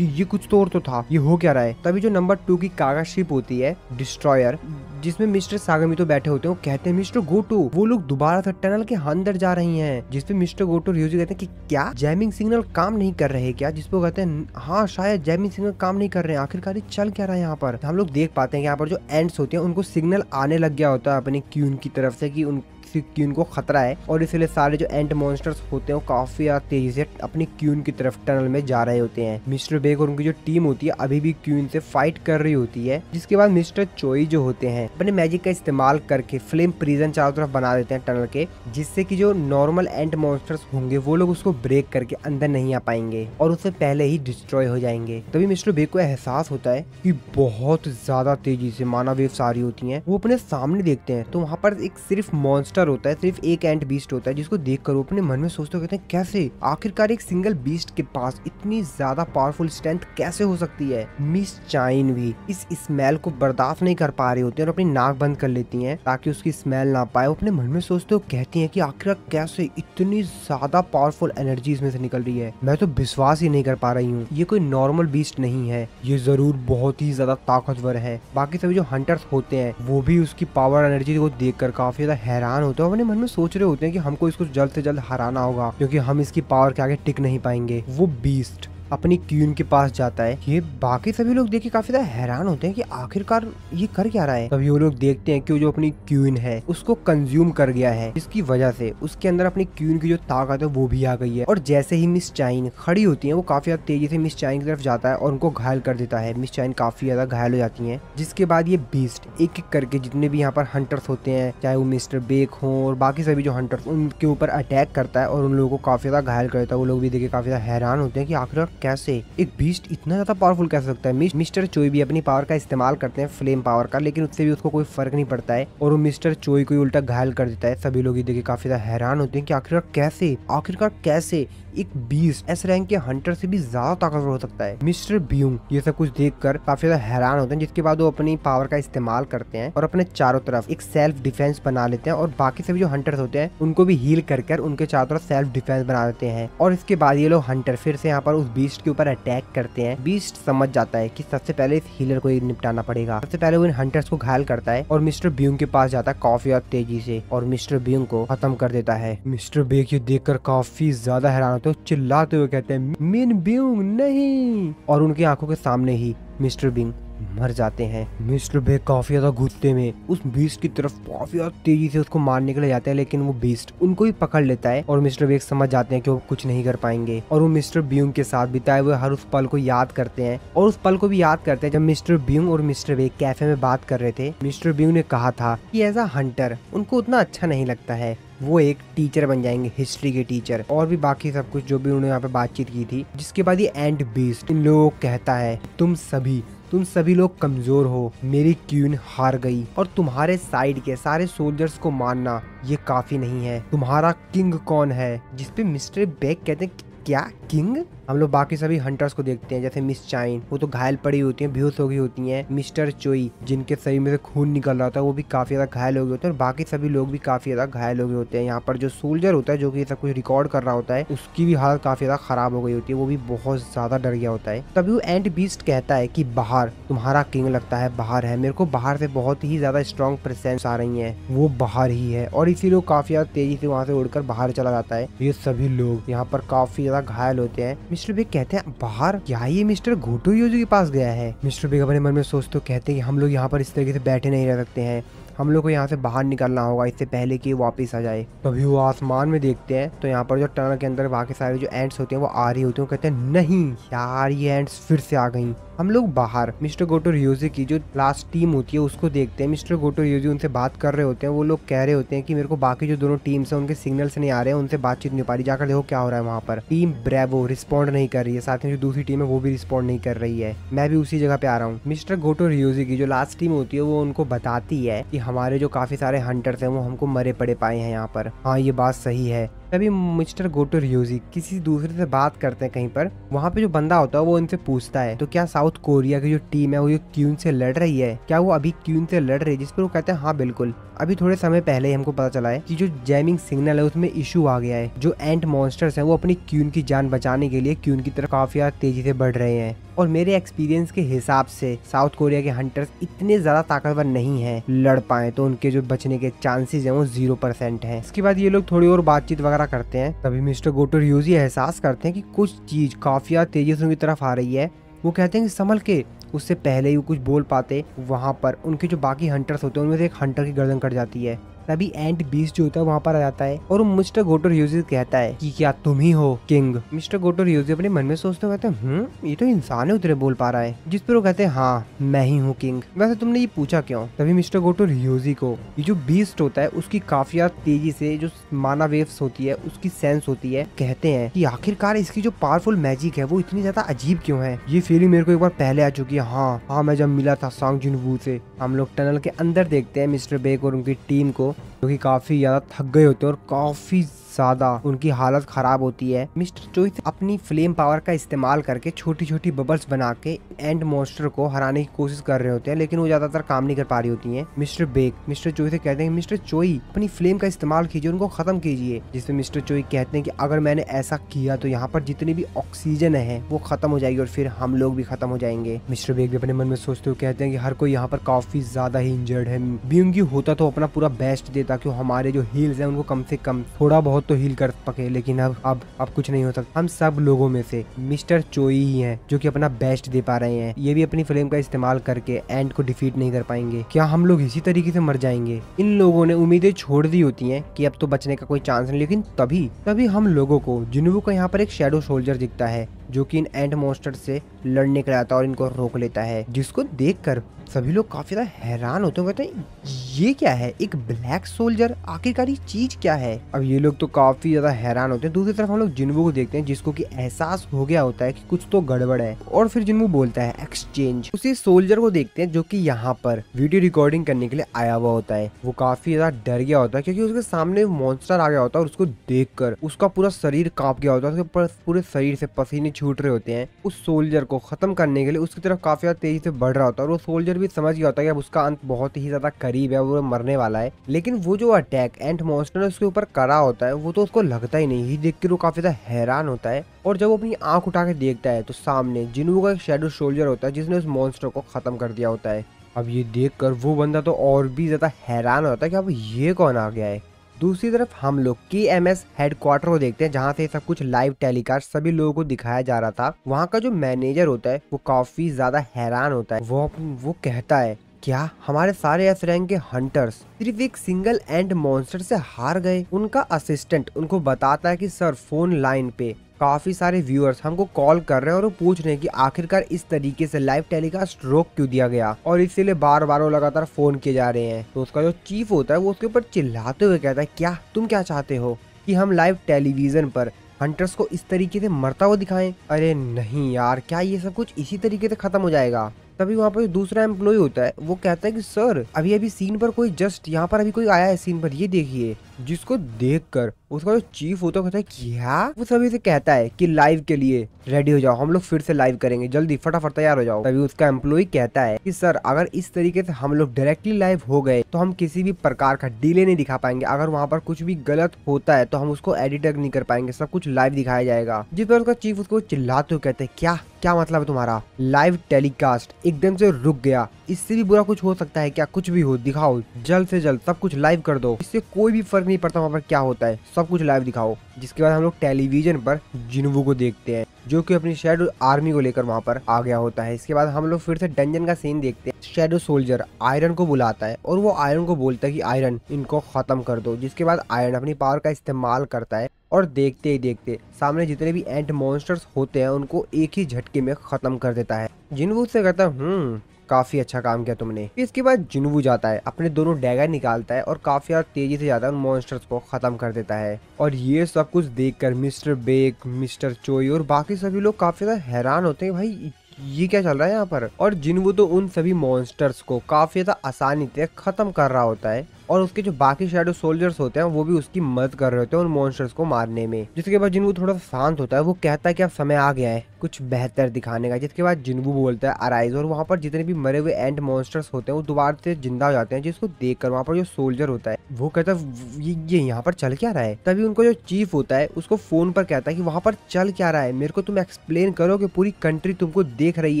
ये कुछ तो और तो था, ये हो क्या रहा है। तभी जो नंबर 2 की कागा शिप होती है डिस्ट्रॉयर, जिसमें मिस्टर सागामितो बैठे होते हैं, वो कहते हैं मिस्टर गोटो वो लोग दोबारा से टनल के अंदर जा रही हैं। जिसपे मिस्टर गोटो रियोजी कहते हैं कि क्या जैमिंग सिग्नल काम नहीं कर रहे क्या। जिसपे वो कहते हैं हाँ शायद जैमिंग सिग्नल काम नहीं कर रहे हैं, आखिरकार ये चल क्या रहा है यहाँ पर। हम लोग देख पाते हैं यहाँ पर जो एंड्स होते हैं उनको सिग्नल आने लग गया होता है अपने क्यून की तरफ से कि उन क्यून को खतरा है, और इसलिए सारे जो एंट मॉन्स्टर्स होते हैं वो काफी तेजी से अपनी क्यून की तरफ टनल में जा रहे होते हैं। मिस्टर बेग और उनकी जो टीम होती है अभी भी क्यून से फाइट कर रही होती है। जिसके बाद मिस्टर चोई जो होते हैं अपने मैजिक का इस्तेमाल करके फ्लेम प्रिजन चारों तरफ बना देते हैं टनल के, जिससे कि जो नॉर्मल एंट मॉन्स्टर्स होंगे वो लोग उसको ब्रेक करके अंदर नहीं आ पाएंगे और उससे पहले ही डिस्ट्रॉय हो जाएंगे। तभी मिस्टर बेग को एहसास होता है कि बहुत ज्यादा तेजी से माना वेव्स आ रही होती हैं। वो अपने सामने देखते हैं तो वहाँ पर एक सिर्फ मॉन्स्टर होता है, सिर्फ एक एंट बीस्ट होता है, जिसको देखकर वो अपने मन में सोचते कहते हैं कैसे आखिरकार एक सिंगल बीस्ट के पास इतनी ज्यादा पावरफुल स्ट्रेंथ कैसे हो सकती है। मिस चाइन भी इस स्मेल को बर्दाश्त नहीं कर पा रही होती है और अपनी नाक बंद कर लेती हैं ताकि उसकी स्मेल ना पाए। वो अपने मन में सोचते हो कहती हैं कि आखिर कैसे इतनी ज्यादा पावरफुल एनर्जी इसमें से निकल रही है, मैं तो विश्वास ही नहीं कर पा रही हूँ। ये कोई नॉर्मल बीस्ट नहीं है, ये जरूर बहुत ही ज्यादा ताकतवर है। बाकी सभी जो हंटर्स होते हैं वो भी उसकी पावर एनर्जी को देखकर काफी ज्यादा हैरान होते हैं। अपने मन में सोच रहे होते हैं कि हमको इसको जल्द से जल्द हराना होगा क्योंकि हम इसकी पावर के आगे टिक नहीं पाएंगे। वो बीस्ट अपनी क्यून के पास जाता है। ये बाकी सभी लोग देख के काफी ज्यादा हैरान होते हैं कि आखिरकार ये कर क्या रहा है। तभी वो लोग देखते हैं कि वो जो अपनी क्यून है उसको कंज्यूम कर गया है, जिसकी वजह से उसके अंदर अपनी क्यून की जो ताकत है वो भी आ गई है। और जैसे ही मिस चाइन खड़ी होती है वो काफी ज्यादा तेजी से मिस चाइन की तरफ जाता है और उनको घायल कर देता है। मिस चाइन काफी ज्यादा घायल हो जाती है। जिसके बाद ये बीस्ट एक एक करके जितने भी यहाँ पर हंटर्स होते हैं, चाहे वो मिस्टर बेक हो और बाकी सभी जो हंटर्स, उनके ऊपर अटैक करता है और उन लोगों को काफी ज्यादा घायल कर देता है। वो लोग भी देखे काफी ज्यादा हैरान होते हैं कि आखिर कैसे एक बीस्ट इतना ज्यादा पावरफुल कैसे सकता है। मिस्टर चोई भी अपनी पावर का इस्तेमाल करते हैं, फ्लेम पावर का, लेकिन उससे भी उसको कोई फर्क नहीं पड़ता है और वो मिस्टर चोई को उल्टा घायल कर देता है। सभी लोग ये देखे काफी ज्यादा हैरान होते हैं कि आखिरकार कैसे एक बीस्ट एस रैंक के हंटर से भी ज्यादा ताकतवर हो सकता है। मिस्टर ब्यूंग ये सब कुछ देखकर काफी ज्यादा हैरान होते हैं। जिसके बाद वो अपनी पावर का इस्तेमाल करते हैं और अपने चारों तरफ एक सेल्फ डिफेंस बना लेते हैं और बाकी सभी जो हंटर्स होते हैं उनको भी हील कर उनके चारों तरफ सेल्फ डिफेंस बना देते हैं। और इसके बाद ये लोग हंटर फिर से यहाँ पर उस बीस्ट के ऊपर अटैक करते हैं। बीस्ट समझ जाता है कि सबसे पहले इस हीलर को निपटाना पड़ेगा। सबसे पहले वो इन हंटर्स को घायल करता है और मिस्टर ब्यूंग के पास जाता है काफी ज्यादा तेजी से और मिस्टर ब्यूंग को खत्म कर देता है। मिस्टर बेक ये देखकर काफी ज्यादा हैरान होते हैं, चिल्लाते हुए कहते हैं मिन ब्यूंग नहीं, और उनकी आंखों के सामने ही मिस्टर बिंग मर जाते हैं। मिस्टर बेक काफी ज्यादा गुस्से में उस बीस्ट की तरफ काफी ज्यादा तेजी से उसको मारने के लिए जाते हैं, लेकिन वो बीस्ट उनको ही पकड़ लेता है और मिस्टर बेक समझ जाते हैं कि वो कुछ नहीं कर पाएंगे और वो मिस्टर ब्यूंग के साथ बिताए हुए हर उस पल को याद करते हैं। और उस पल को भी याद करते हैं जब मिस्टर ब्यूंग और मिस्टर बेक कैफे में बात कर रहे थे। मिस्टर ब्यूंग ने कहा था कि एज अ हंटर उनको उतना अच्छा नहीं लगता है, वो एक टीचर बन जाएंगे, हिस्ट्री के टीचर, और भी बाकी सब कुछ जो भी उन्होंने यहाँ पे बातचीत की थी। जिसके बाद ये एंट बीस्ट इन लोगों को कहता है तुम सभी लोग कमजोर हो, मेरी क्वीन हार गई और तुम्हारे साइड के सारे सोल्जर्स को मारना ये काफी नहीं है। तुम्हारा किंग कौन है? जिसपे मिस्टर बेक कहते हैं क्या किंग? हम लोग बाकी सभी हंटर्स को देखते हैं, जैसे मिस चाइन वो तो घायल पड़ी होती हैं, बेहोश हो गई होती हैं। मिस्टर चोई जिनके शरीर में से खून निकल रहा था वो भी काफी ज्यादा घायल हो गए होते हैं और बाकी सभी लोग भी काफी ज्यादा घायल हो गए होते हैं। यहाँ पर जो सोल्जर होता है जो कि सब कुछ रिकॉर्ड कर रहा होता है उसकी भी हालत काफी ज्यादा खराब हो गई होती है, वो भी बहुत ज्यादा डर गया होता है। तभी वो एंट बीस्ट कहता है कि बाहर तुम्हारा किंग लगता है बाहर है, मेरे को बाहर से बहुत ही ज्यादा स्ट्रॉन्ग प्रेजेंस आ रही है, वो बाहर ही है। और इसी लोग काफी ज्यादा तेजी से वहाँ से उड़कर बाहर चला जाता है। ये सभी लोग यहाँ पर काफी ज्यादा घायल होते हैं। मिस्टर बेक कहते हैं बाहर क्या ये मिस्टर गोटो योजो के पास गया है? मिस्टर बेक अपने मन में सोचते कहते हैं कि हम लोग यहाँ पर इस तरीके से बैठे नहीं रह सकते हैं, हम लोग को यहाँ से बाहर निकलना होगा इससे पहले कि वापस आ जाए। तभी वो आसमान में देखते हैं तो यहाँ पर जो टनल के अंदर बाकी सारे जो एंट्स होते हैं वो आ रही होती हैं। कहते हैं नहीं यार ये एंट्स फिर से आ गई। हम लोग बाहर मिस्टर गोटो रियोजी की जो लास्ट टीम होती है उसको देखते हैं। मिस्टर गोटो रियोजी उनसे बात कर रहे होते हैं। वो लोग कह रहे होते हैं कि मेरे को बाकी जो दोनों टीम्स हैं उनके सिग्नल्स नहीं आ रहे हैं, उनसे बातचीत नहीं हो पा रही, जाकर देखो क्या हो रहा है वहाँ पर। टीम ब्रेवो रिस्पॉन्ड नहीं कर रही है, साथ में जो दूसरी टीम है वो भी रिस्पॉन्ड नहीं कर रही है, मैं भी उसी जगह पे आ रहा हूँ। मिस्टर गोटो रियोजी की जो लास्ट टीम होती है वो उनको बताती है कि हमारे जो काफी सारे हंटर्स हैं वो हमको मरे पड़े पाए हैं यहाँ पर। हाँ ये बात सही है, तभी मिस्टर गोटो रियोजी किसी दूसरे से बात करते हैं कहीं पर। वहाँ पे जो बंदा होता है वो उनसे पूछता है तो क्या साउथ कोरिया की जो टीम है वो क्यून से लड़ रही है, क्या वो अभी क्यून से लड़ रही है? जिस पर वो कहते हैं हाँ बिल्कुल, अभी थोड़े समय पहले ही हमको पता चला है कि जो जैमिंग सिग्नल है उसमें इशू आ गया है। जो एंट मॉन्स्टर्स हैं वो अपनी क्यून की जान बचाने के लिए क्यून की तरफ काफी तेजी से बढ़ रहे हैं। और मेरे एक्सपीरियंस के हिसाब से साउथ कोरिया के हंटर्स इतने ज्यादा ताकतवर नहीं हैं, लड़ पाए तो उनके जो बचने के चांसेस हैं वो 0% हैं। इसके बाद ये लोग थोड़ी और बातचीत वगैरह करते हैं। तभी मिस्टर गोटो रियोजी एहसास करते हैं कि कुछ चीज काफी तेजी से उनकी तरफ आ रही है। वो कहते हैं कि संभल के। उससे पहले ही वो कुछ बोल पाते, वहाँ पर उनके जो बाकी हंटर्स होते हैं उनमें से एक हंटर की गर्दन कट जाती है। तभी एंट बीस्ट जो होता है वहाँ पर आ जाता है और मिस्टर गोटो रियोजी कहता है कि क्या तुम ही हो किंग? मिस्टर गोटो रियोजी अपने मन में सोचते हुए कहते हैं ये तो इंसान है उतरे बोल पा रहा है। जिस पर वो कहते हैं हाँ मैं ही हूँ किंग, वैसे तुमने ये पूछा क्यों? तभी मिस्टर गोटो रियोजी को ये जो बीस्ट होता है उसकी काफी तेजी से जो माना वेव्स होती है उसकी सेंस होती है। कहते हैं कि आखिरकार इसकी जो पावरफुल मैजिक है वो इतनी ज्यादा अजीब क्यों है? ये फीलिंग मेरे को एक बार पहले आ चुकी है। हाँ मैं जब मिला था सांग जिनवू से। हम लोग टनल के अंदर देखते हैं मिस्टर बेक और उनकी टीम को, जो कि काफी ज्यादा थक गए होते हैं और काफी ज्यादा उनकी हालत खराब होती है। मिस्टर चोई अपनी फ्लेम पावर का इस्तेमाल करके छोटी छोटी बबल्स बना के एंड मॉन्स्टर को हराने की कोशिश कर रहे होते हैं, लेकिन वो ज्यादातर काम नहीं कर पा रही होती हैं। मिस्टर बेक मिस्टर चोई से कहते हैं मिस्टर चोई अपनी फ्लेम का इस्तेमाल कीजिए, उनको खत्म कीजिए। जिसमें मिस्टर चोई कहते हैं कि अगर मैंने ऐसा किया तो यहाँ पर जितनी भी ऑक्सीजन है वो खत्म हो जाएगी और फिर हम लोग भी खत्म हो जाएंगे। मिस्टर बेक भी अपने मन में सोचते हुए कहते हैं कि हर कोई यहाँ पर काफी ज्यादा ही इंजर्ड है। बीइंग होता तो अपना पूरा बेस्ट देता कि हमारे जो हील्स हैं उनको कम से कम थोड़ा बहुत तो हील कर पके, लेकिन अब कुछ नहीं हो सकता। हम सब लोगों में से मिस्टर चोई ही हैं जो कि अपना बेस्ट दे पा रहे हैं। ये भी अपनी फ्लेम का इस्तेमाल करके एंड को डिफीट नहीं कर पाएंगे। क्या हम लोग इसी तरीके से मर जाएंगे? इन लोगों ने उम्मीदें छोड़ दी होती हैं कि अब तो बचने का कोई चांस नहीं, लेकिन तभी हम लोगों को जिन्वू का यहाँ पर एक शैडो सोल्जर दिखता है जो कि इन एंड मॉन्स्टर से लड़ने के लिए आता है और इनको रोक लेता है। जिसको देखकर सभी लोग काफी ज्यादा हैरान होते हैं, कहते हैं ये क्या है, एक ब्लैक सोल्जर, आखिरकार ये चीज क्या है? अब ये लोग तो काफी ज्यादा हैरान होते हैं। दूसरी तरफ हम लोग जिन्वू को देखते हैं जिसको कि एहसास हो गया होता है कि कुछ तो गड़बड़ है और फिर जिन्वू बोलता है एक्सचेंज। उसी सोल्जर को देखते हैं जो कि यहाँ पर वीडियो रिकॉर्डिंग करने के लिए आया हुआ होता है। वो काफी ज्यादा डर गया होता है क्योंकि उसके सामने मॉन्स्टर आ गया होता है और उसको देखकर उसका पूरा शरीर कांप गया होता है, उसके पूरे शरीर से पसीने छूट रहे होते हैं। उस सोल्जर को खत्म करने के लिए उसकी तरफ काफी ज्यादा तेजी से बढ़ रहा होता है और वो सोल्जर भी समझ गया होता है कि अब उसका अंत बहुत ही ज्यादा करीब है, वो मरने वाला है। लेकिन वो जो अटैक एंट मॉन्स्टर ने उसके ऊपर करा होता है वो तो उसको लगता ही नहीं। देख कर वो काफी ज्यादा हैरान होता है और जब वो अपनी आंख उठा के देखता है तो सामने जिन्वू का एक शैडो सोल्जर होता है जिसने उस मॉन्स्टर को खत्म कर दिया होता है। अब ये देखकर वो बंदा तो और भी ज्यादा हैरान होता है कि अब ये कौन आ गया है। दूसरी तरफ हम लोग KMS हेडक्वार्टर को देखते हैं जहाँ से सब कुछ लाइव टेलीकास्ट सभी लोगों को दिखाया जा रहा था। वहाँ का जो मैनेजर होता है वो काफी ज्यादा हैरान होता है। वो कहता है क्या हमारे सारे एस रैंक के हंटर्स सिर्फ एक सिंगल एंड मॉन्स्टर से हार गए? उनका असिस्टेंट उनको बताता है कि सर फोन लाइन पे काफी सारे व्यूअर्स हमको कॉल कर रहे हैं और वो पूछ रहे हैं कि आखिरकार इस तरीके से लाइव टेलीकास्ट रोक क्यों दिया गया और इसीलिए बार बार वो लगातार फोन किए जा रहे हैं। तो उसका जो चीफ होता है वो उसके ऊपर चिल्लाते हुए कहता है क्या तुम क्या चाहते हो कि हम लाइव टेलीविजन पर हंटर्स को इस तरीके से मरता हुआ दिखाएं? अरे नहीं यार, क्या ये सब कुछ इसी तरीके से खत्म हो जाएगा? तभी वहाँ पर दूसरा एम्प्लॉय होता है वो कहता है कि सर अभी सीन पर कोई जस्ट यहाँ पर अभी कोई आया है सीन पर, ये देखिए। जिसको देखकर उसका जो चीफ होता है कहता है क्या? वो सभी से कहता है कि लाइव के लिए रेडी हो जाओ, हम लोग फिर से लाइव करेंगे, जल्दी फटाफट तैयार हो जाओ। तभी उसका एम्प्लॉय कहता है कि सर अगर इस तरीके से हम लोग डायरेक्टली लाइव हो गए तो हम किसी भी प्रकार का डिले नहीं दिखा पाएंगे। अगर वहाँ पर कुछ भी गलत होता है तो हम उसको एडिट नहीं कर पाएंगे, सब कुछ लाइव दिखाया जाएगा। जिस पर उसका चीफ उसको चिल्लाते हुए कहते हैं क्या मतलब है तुम्हारा? लाइव टेलीकास्ट एकदम से रुक गया, इससे भी बुरा कुछ हो सकता है क्या? कुछ भी हो दिखाओ, जल्द से जल्द सब कुछ लाइव कर दो, इससे कोई भी फर्क नहीं पड़ता वहाँ पर क्या होता है, सब कुछ लाइव दिखाओ। जिसके बाद हम लोग टेलीविजन पर जिन्वू को देखते हैं जो कि अपनी शैडो आर्मी को लेकर वहाँ पर आ गया होता है। इसके बाद हम लोग फिर से डंजन का सीन देखते हैं। शैडो सोल्जर आयरन को बुलाता है और वो आयरन को बोलता है कि आयरन इनको खत्म कर दो। जिसके बाद आयरन अपनी पावर का इस्तेमाल करता है और देखते ही देखते सामने जितने भी एंट मॉन्स्टर्स होते हैं उनको एक ही झटके में खत्म कर देता है। जिन्वू से कहता है काफी अच्छा काम किया तुमने। इसके बाद जिन्वू जाता है, अपने दोनों डैगर निकालता है और काफी तेजी से जाता है उन मॉन्स्टर्स को खत्म कर देता है। और ये सब कुछ देखकर मिस्टर बेक, मिस्टर चोई और बाकी सभी लोग काफी ज्यादा हैरान होते हैं, भाई ये क्या चल रहा है यहाँ पर। और जिन्वू तो उन सभी मॉन्स्टर्स को काफी ज्यादा आसानी से खत्म कर रहा होता है और उसके जो बाकी शैडो सोल्जर्स होते हैं वो भी उसकी मदद कर रहे होते हैं उन मॉन्स्टर्स को मारने में। जिसके बाद जिन्वू थोड़ा सा शांत होता है, वो कहता है कि अब समय आ गया है कुछ बेहतर दिखाने का। जिसके बाद जिन्वू बोलता है अराइज, और वहाँ पर जितने भी मरे हुए एंट मॉन्स्टर्स होते हैं वो दोबारा से जिंदा हो जाते हैं। जिसको देखकर वहाँ पर जो सोल्जर होता है वो कहता है ये यहाँ पर चल क्या रहा है। तभी उनको जो चीफ होता है उसको फोन पर कहता है कि वहाँ पर चल क्या रहा है, मेरे को तुम एक्सप्लेन करो कि पूरी कंट्री तुमको देख रही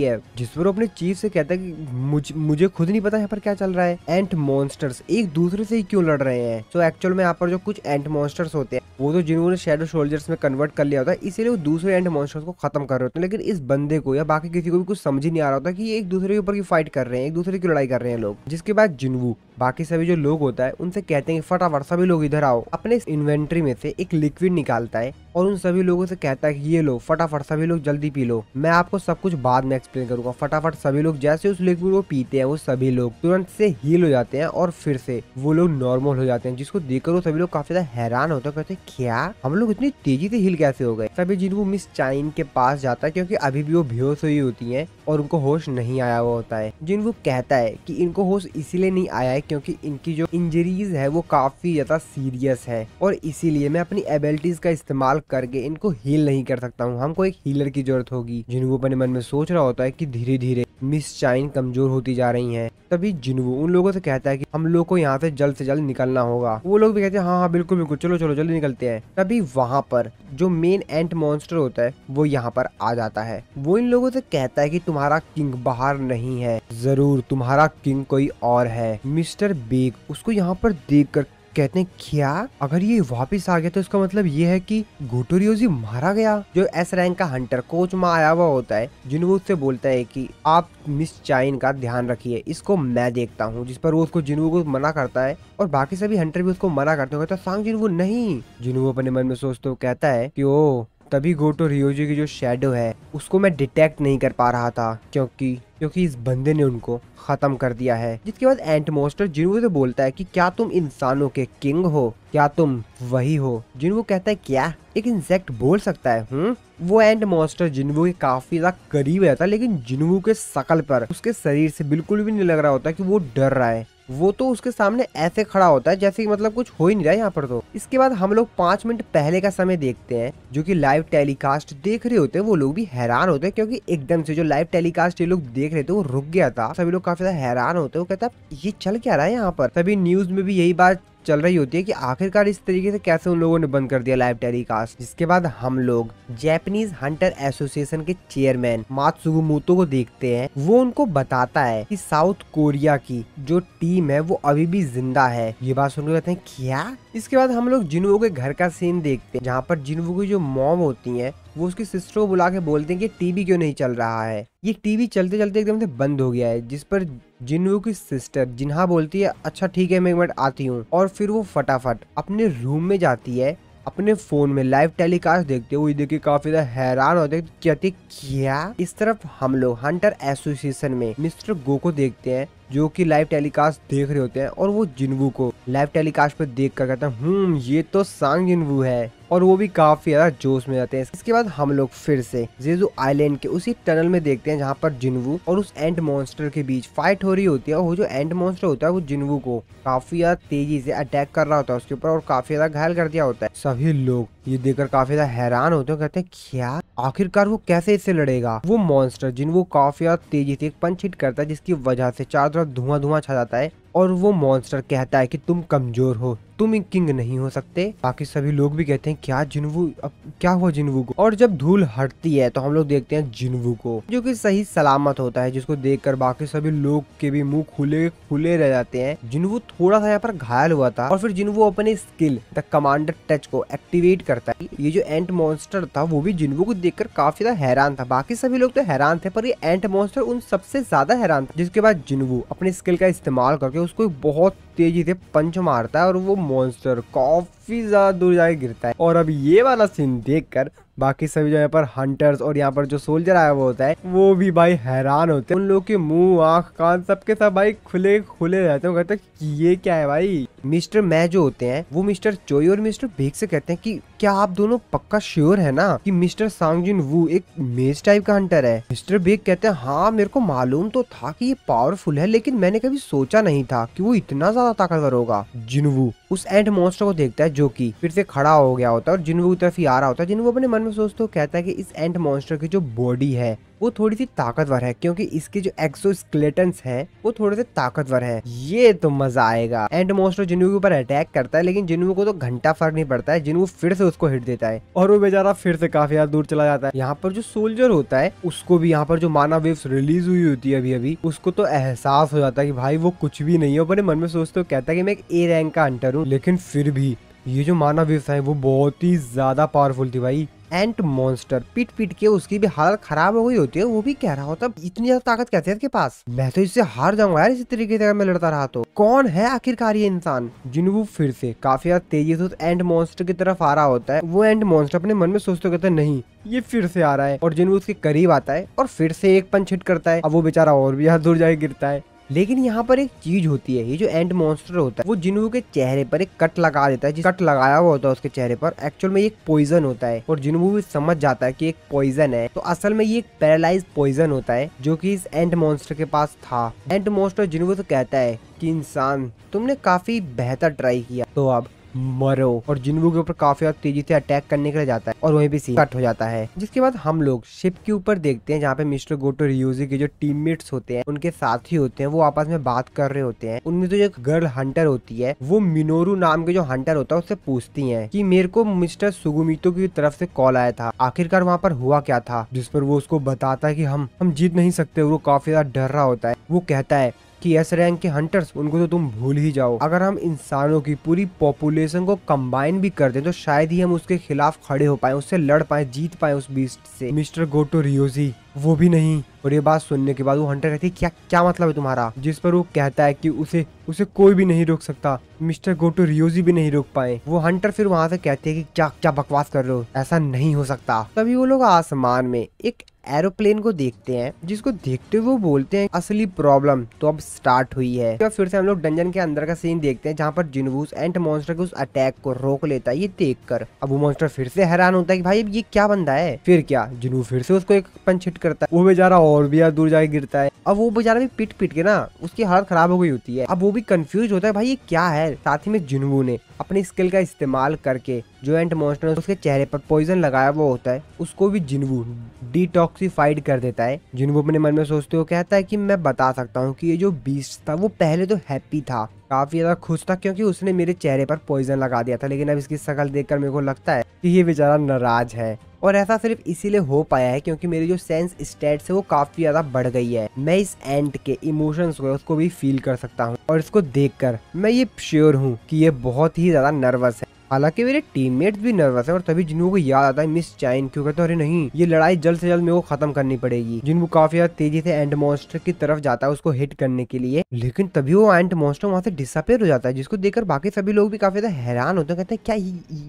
है। जिस पर अपने चीफ से कहता है कि मुझे खुद नहीं पता यहाँ पर क्या चल रहा है। एंट मॉन्स्टर्स एक दूसरे से ही क्यों लड़ रहे हैं। तो एक्चुअल में यहाँ पर जो कुछ एंट मॉन्स्टर्स होते हैं वो तो जिन्होंने शैडो सोल्जर्स में कन्वर्ट कर लिया होता है, इसीलिए वो दूसरे एंट मॉन्स्टर्स को खत्म कर रहे होते हैं। लेकिन इस बंदे को या बाकी किसी को भी कुछ समझ ही नहीं आ रहा होता कि ये एक दूसरे के ऊपर की फाइट कर रहे हैं, एक दूसरे की लड़ाई कर रहे हैं लोग। जिसके बाद जिन्वू बाकी सभी जो लोग होता है उनसे कहते हैं कि फटाफट सभी लोग इधर आओ। अपने इन्वेंट्री में से एक लिक्विड निकालता है और उन सभी लोगों से कहता है कि ये लो फटाफट सभी लोग जल्दी पी लो, मैं आपको सब कुछ बाद में एक्सप्लेन करूंगा। फटाफट सभी लोग जैसे उस लिक्विड को पीते हैं वो सभी लोग तुरंत से हील हो जाते हैं और फिर से वो लोग नॉर्मल हो जाते हैं। जिसको देखकर वो सभी लोग काफी ज्यादा हैरान होते हैं, कहते हैं क्या हम लोग इतनी तेजी से हील कैसे हो गए। तभी जिन्वू मिस चाइन के पास जाता है क्योंकि अभी भी वो बेहोश हुई होती है और उनको होश नहीं आया हुआ होता है। जिन्वू कहता है कि इनको होश इसीलिए नहीं आया है क्योंकि इनकी जो इंजरीज है वो काफी ज्यादा सीरियस है और इसीलिए मैं अपनी एबिलिटीज का इस्तेमाल करके इनको हील नहीं कर सकता हूँ, हमको एक हीलर की जरूरत होगी। जिन्वू अपने मन में सोच रहा होता है कि धीरे धीरे मिस चाइन कमजोर होती जा रही हैं। तभी जिन्वू उन लोगों से कहता है कि हम लोग को यहाँ से जल्द निकलना होगा। वो लोग भी कहते हैं हाँ हाँ बिल्कुल बिल्कुल, चलो चलो जल्दी निकलते हैं। तभी वहाँ पर जो मेन एंट मॉन्स्टर होता है वो यहाँ पर आ जाता है। वो इन लोगों से कहता है कि तुम्हारा किंग बाहर नहीं है, जरूर तुम्हारा किंग कोई और है, मिस्टर बेग। उसको यहाँ पर देखकर कहते हैं क्या अगर ये वापस आ गया तो इसका मतलब ये है कि गोटोरियोजी मारा गया। जो एस रैंक का हंटर कोच में आया हुआ होता है जिन्वू उससे बोलता है कि आप मिस चाइन का ध्यान रखिए, इसको मैं देखता हूँ। जिस पर वो उसको जिन्वू को मना करता है और बाकी सभी हंटर भी उसको मना करते हैं। कहता है सांग जिन्वू नहीं। जिन्वू अपने मन में सोचते हुए कहता है कि ओ तभी गोटो रियोजी की जो शैडो है उसको मैं डिटेक्ट नहीं कर पा रहा था क्योंकि इस बंदे ने उनको खत्म कर दिया है। जिसके बाद एंट मॉन्स्टर जिन्वू से बोलता है कि क्या तुम इंसानों के किंग हो, क्या तुम वही हो। जिन्वू कहता है क्या एक इंसेक्ट बोल सकता है। वो एंट मॉन्स्टर जिन्वू के काफी ज्यादा करीब रहता है लेकिन जिन्वू के शकल पर उसके शरीर से बिल्कुल भी नहीं लग रहा होता कि वो डर रहा है। वो तो उसके सामने ऐसे खड़ा होता है जैसे कि मतलब कुछ हो ही नहीं रहा है यहाँ पर। तो इसके बाद हम लोग 5 मिनट पहले का समय देखते हैं। जो कि लाइव टेलीकास्ट देख रहे होते हैं वो लोग भी हैरान होते हैं क्योंकि एकदम से जो लाइव टेलीकास्ट ये लोग देख रहे थे वो रुक गया था। सभी लोग काफी ज्यादा हैरान होते हैं। वो कहता है ये चल क्या रहा है यहाँ पर। तभी न्यूज में भी यही बात चल रही होती है कि आखिरकार इस तरीके से कैसे उन लोगों ने बंद कर दिया लाइव टेलीकास्ट। जिसके बाद हम लोग जापानीज हंटर एसोसिएशन के चेयरमैन मात्सुगुमोतो को देखते हैं। वो उनको बताता है कि साउथ कोरिया की जो टीम है वो अभी भी जिंदा है। ये बात सुनकर कहते हैं क्या। इसके बाद हम लोग जिन्वू के घर का सीन देखते हैं जहाँ पर जिन्वू की जो मॉम होती है वो उसकी सिस्टर को बुला के बोलते हैं कि टीवी क्यों नहीं चल रहा है। ये टीवी चलते चलते एकदम से बंद हो गया है। जिस पर जिन्वू की सिस्टर जिन्हा बोलती है अच्छा ठीक है मैं एक मिनट आती हूँ। और फिर वो फटाफट अपने रूम में जाती है, अपने फोन में लाइव टेलीकास्ट देखते हुए देख के काफी ज्यादा हैरान होते हैं। कहते क्या। इस तरफ हम लोग हंटर एसोसिएशन में मिस्टर गो को देखते हैं जो कि लाइव टेलीकास्ट देख रहे होते हैं और वो जिन्वू को लाइव टेलीकास्ट पर देख कर कहते हैं ये तो सांग जिन्वू है और वो भी काफी ज्यादा जोश में जाते हैं। इसके बाद हम लोग फिर से जेजू आइलैंड के उसी टनल में देखते हैं जहाँ पर जिन्वू और उस एंट मॉन्स्टर के बीच फाइट हो रही होती है। और वो जो एंट मॉन्स्टर होता है वो जिन्वू को काफी ज्यादा तेजी से अटैक कर रहा होता है उसके ऊपर और काफी ज्यादा घायल कर दिया होता है। सभी लोग ये देखकर काफी ज्यादा हैरान होते हैं। कहते हैं क्या आखिरकार वो कैसे इससे लड़ेगा। वो मॉन्स्टर जिन्वू काफी ज्यादा तेजी से एक पंच हिट करता है जिसकी वजह से चारों तरफ धुआं धुआं छा जाता है और वो मॉन्स्टर कहता है कि तुम कमजोर हो, तुम एक किंग नहीं हो सकते। बाकी सभी लोग भी कहते हैं क्या जिन्वू, अब क्या हुआ जिन्वू को। और जब धूल हटती है तो हम लोग देखते हैं जिन्वू को जो कि सही सलामत होता है, जिसको देखकर बाकी सभी लोग के भी मुंह खुले रह जाते हैं। जिन्वू थोड़ा सा यहाँ पर घायल हुआ था और फिर जिन्वू अपने स्किल द कमांडर टच को एक्टिवेट करता है। ये जो एंट मॉन्स्टर था वो भी जिन्वू को देखकर काफी ज्यादा हैरान था। बाकी सभी लोग तो हैरान थे पर ये एंट मॉन्स्टर उन सबसे ज्यादा हैरान था। जिसके बाद जिन्वू अपने स्किल का इस्तेमाल करके उसको बहुत तेजी से पंच मारता है और वो मॉन्स्टर काफी काफी ज्यादा दूर जाके गिरता है। और अब ये वाला सीन देखकर बाकी सभी जो यहाँ पर हंटर्स और यहाँ पर जो सोल्जर आया हुआ होता है वो भी भाई हैरान होते हैं। उन लोगों के मुंह आंख कान सबके सब भाई खुले खुले रहते हैं। कहते हैं कि ये क्या है भाई। मिस्टर मै जो होते हैं वो मिस्टर चोई और मिस्टर बेग से कहते हैं कि क्या आप दोनों पक्का श्योर है ना कि मिस्टर सांगजिन वू एक मेज टाइप का हंटर है। मिस्टर बेग कहते हैं हाँ मेरे को मालूम तो था कि ये पावरफुल है, लेकिन मैंने कभी सोचा नहीं था कि वो इतना ज्यादा ताकतवर होगा। जिनवू उस एंट मॉन्स्टर को देखता है जो कि फिर से खड़ा हो गया होता है और जिनवू की तरफ ही आ रहा होता है। जिनवू अपने मन में सोचते हुए कहता है कि इस एंट मॉन्स्टर की जो बॉडी है वो थोड़ी सी ताकतवर है, क्योंकि इसके जो एक्सोस्केलेटन्स हैं वो थोड़े से ताकतवर हैं। ये तो मजा आएगा। एंट मॉन्स्टर जिनवू के ऊपर अटैक करता है, लेकिन जिनवू को तो घंटा फर्क नहीं पड़ता है। जिनवू फिर से उसको हिट देता है और वो बेचारा फिर से काफी ज्यादा दूर चला जाता है। यहाँ पर जो सोल्जर होता है उसको भी यहाँ पर जो माना वेव्स रिलीज हुई होती है अभी अभी, उसको तो एहसास हो जाता है कि भाई वो कुछ भी नहीं है। अपने मन में सोचते हो कहता है कि मैं एक ए रैंक का हंटर हूँ, लेकिन फिर भी ये जो माना वेव्स है वो बहुत ही ज्यादा पावरफुल थी भाई। एंट मॉन्स्टर पीट पीट के उसकी भी हालत खराब हो गई होती है। वो भी कह रहा होता इतनी ज्यादा ताकत कैसे है इसके पास, मैं तो इससे हार जाऊंगा यार इसी तरीके से अगर मैं लड़ता रहा तो। कौन है आखिरकार ये इंसान। जिनवू फिर से काफी ज्यादा तेजी से उस एंट मॉन्स्टर की तरफ आ रहा होता है। वो एंट मॉन्स्टर अपने मन में सोचते कहते नहीं ये फिर से आ रहा है, और जिनवू उसके करीब आता है और फिर से एक पंच हिट करता है। अब वो बेचारा और भी यहाँ दूर जाके गिरता है। लेकिन यहाँ पर एक चीज होती है, ये जो एंट मॉन्स्टर होता है वो जिनवू के चेहरे पर एक कट लगा देता है। जिस कट लगाया हुआ होता है उसके चेहरे पर एक्चुअल में एक पॉइजन होता है, और जिनवू भी समझ जाता है कि एक पॉइजन है। तो असल में ये एक पैरालाइज पॉइजन होता है जो कि इस एंट मॉन्स्टर के पास था। एंट मॉन्स्टर जिनवू से कहता है कि इंसान तुमने काफी बेहतर ट्राई किया, तो अब मरो। और जिनवू के ऊपर काफी ज्यादा तेजी से अटैक करने के लिए जाता है और वहीं पे सीन कट हो जाता है। जिसके बाद हम लोग शिप के ऊपर देखते हैं जहाँ पे मिस्टर गोटो रियोजी के जो टीममेट्स होते हैं उनके साथी होते हैं वो आपस में बात कर रहे होते हैं। उनमें तो जो गर्ल हंटर होती है वो मिनोरू नाम के जो हंटर होता है उससे पूछती है कि मेरे को मिस्टर सुगुमितो की तरफ से कॉल आया था, आखिरकार वहाँ पर हुआ क्या था। जिस पर वो उसको बताता है कि हम जीत नहीं सकते। वो काफी ज्यादा डर रहा होता है। वो कहता है कि एस रैंक के हंटर्स उनको तो तुम भूल ही जाओ, अगर हम इंसानों की पूरी पॉपुलेशन को कंबाइन भी कर दें तो शायद ही हम उसके खिलाफ खड़े हो पाए, उससे लड़ पाए, जीत पाए उस बीस्ट से। मिस्टर गोटो रियोजी वो भी नहीं। और ये बात सुनने के बाद वो हंटर कहती है क्या क्या मतलब है तुम्हारा। जिस पर वो कहता है कि उसे कोई भी नहीं रोक सकता, मिस्टर गोटो रियोजी भी नहीं रोक पाए। वो हंटर फिर वहां से कहते हैं कि क्या क्या बकवास कर रहे हो, ऐसा नहीं हो सकता। तभी वो लोग आसमान में एक एरोप्लेन को देखते हैं, जिसको देखते हुए वो बोलते हैं असली प्रॉब्लम तो अब स्टार्ट हुई है। तो फिर से हम लोग डंजन के अंदर का सीन देखते हैं जहाँ पर जिनवू एंट मॉन्स्टर के उस अटैक को रोक लेता है। ये देखकर अब वो मॉन्स्टर फिर से हैरान होता है कि भाई ये क्या बंदा है। फिर क्या जिनवू फिर से उसको एक पंच हिट करता है। वो बेचारा और भी दूर जाके गिरता है। अब वो बेचारा भी पिट पिट के ना उसकी हालत खराब हो गई होती है। अब वो भी कंफ्यूज होता है भाई ये क्या है। साथ ही में जिनवू ने अपनी स्किल का इस्तेमाल करके जो एंट मॉन्स्टर उसके चेहरे पर पॉइजन लगाया हुआ होता है उसको भी जिनवू डिटॉक्सिफाइड कर देता है। जिनवू अपने मन में सोचते हुए कहता है कि मैं बता सकता हूँ कि ये जो बीस्ट था वो पहले तो हैप्पी था, काफी ज्यादा खुश था क्योंकि उसने मेरे चेहरे पर पॉइजन लगा दिया था, लेकिन अब इसकी शक्ल देखकर मेरे को लगता है कि ये बेचारा नाराज है। और ऐसा सिर्फ इसीलिए हो पाया है क्योंकि मेरी जो सेंस स्टेट्स है वो काफी ज्यादा बढ़ गई है। मैं इस एंट के इमोशंस को उसको भी फील कर सकता हूँ, और इसको देखकर मैं ये श्योर हूँ कि ये बहुत ही ज्यादा नर्वस है। हालांकि मेरे टीममेट्स भी नर्वस है। और तभी जिनवू को याद आता है मिस चाइन, क्यों कहते अरे नहीं ये लड़ाई जल्द से जल्द मेरे को खत्म करनी पड़ेगी। जिनवू काफी ज्यादा तेजी से एंट मॉन्स्टर की तरफ जाता है उसको हिट करने के लिए, लेकिन तभी वो एंट मॉन्स्टर वहां से डिसअपीयर हो जाता है, जिसको देखकर बाकी सभी लोग भी काफी ज्यादा हैरान होते हैं। कहते हैं क्या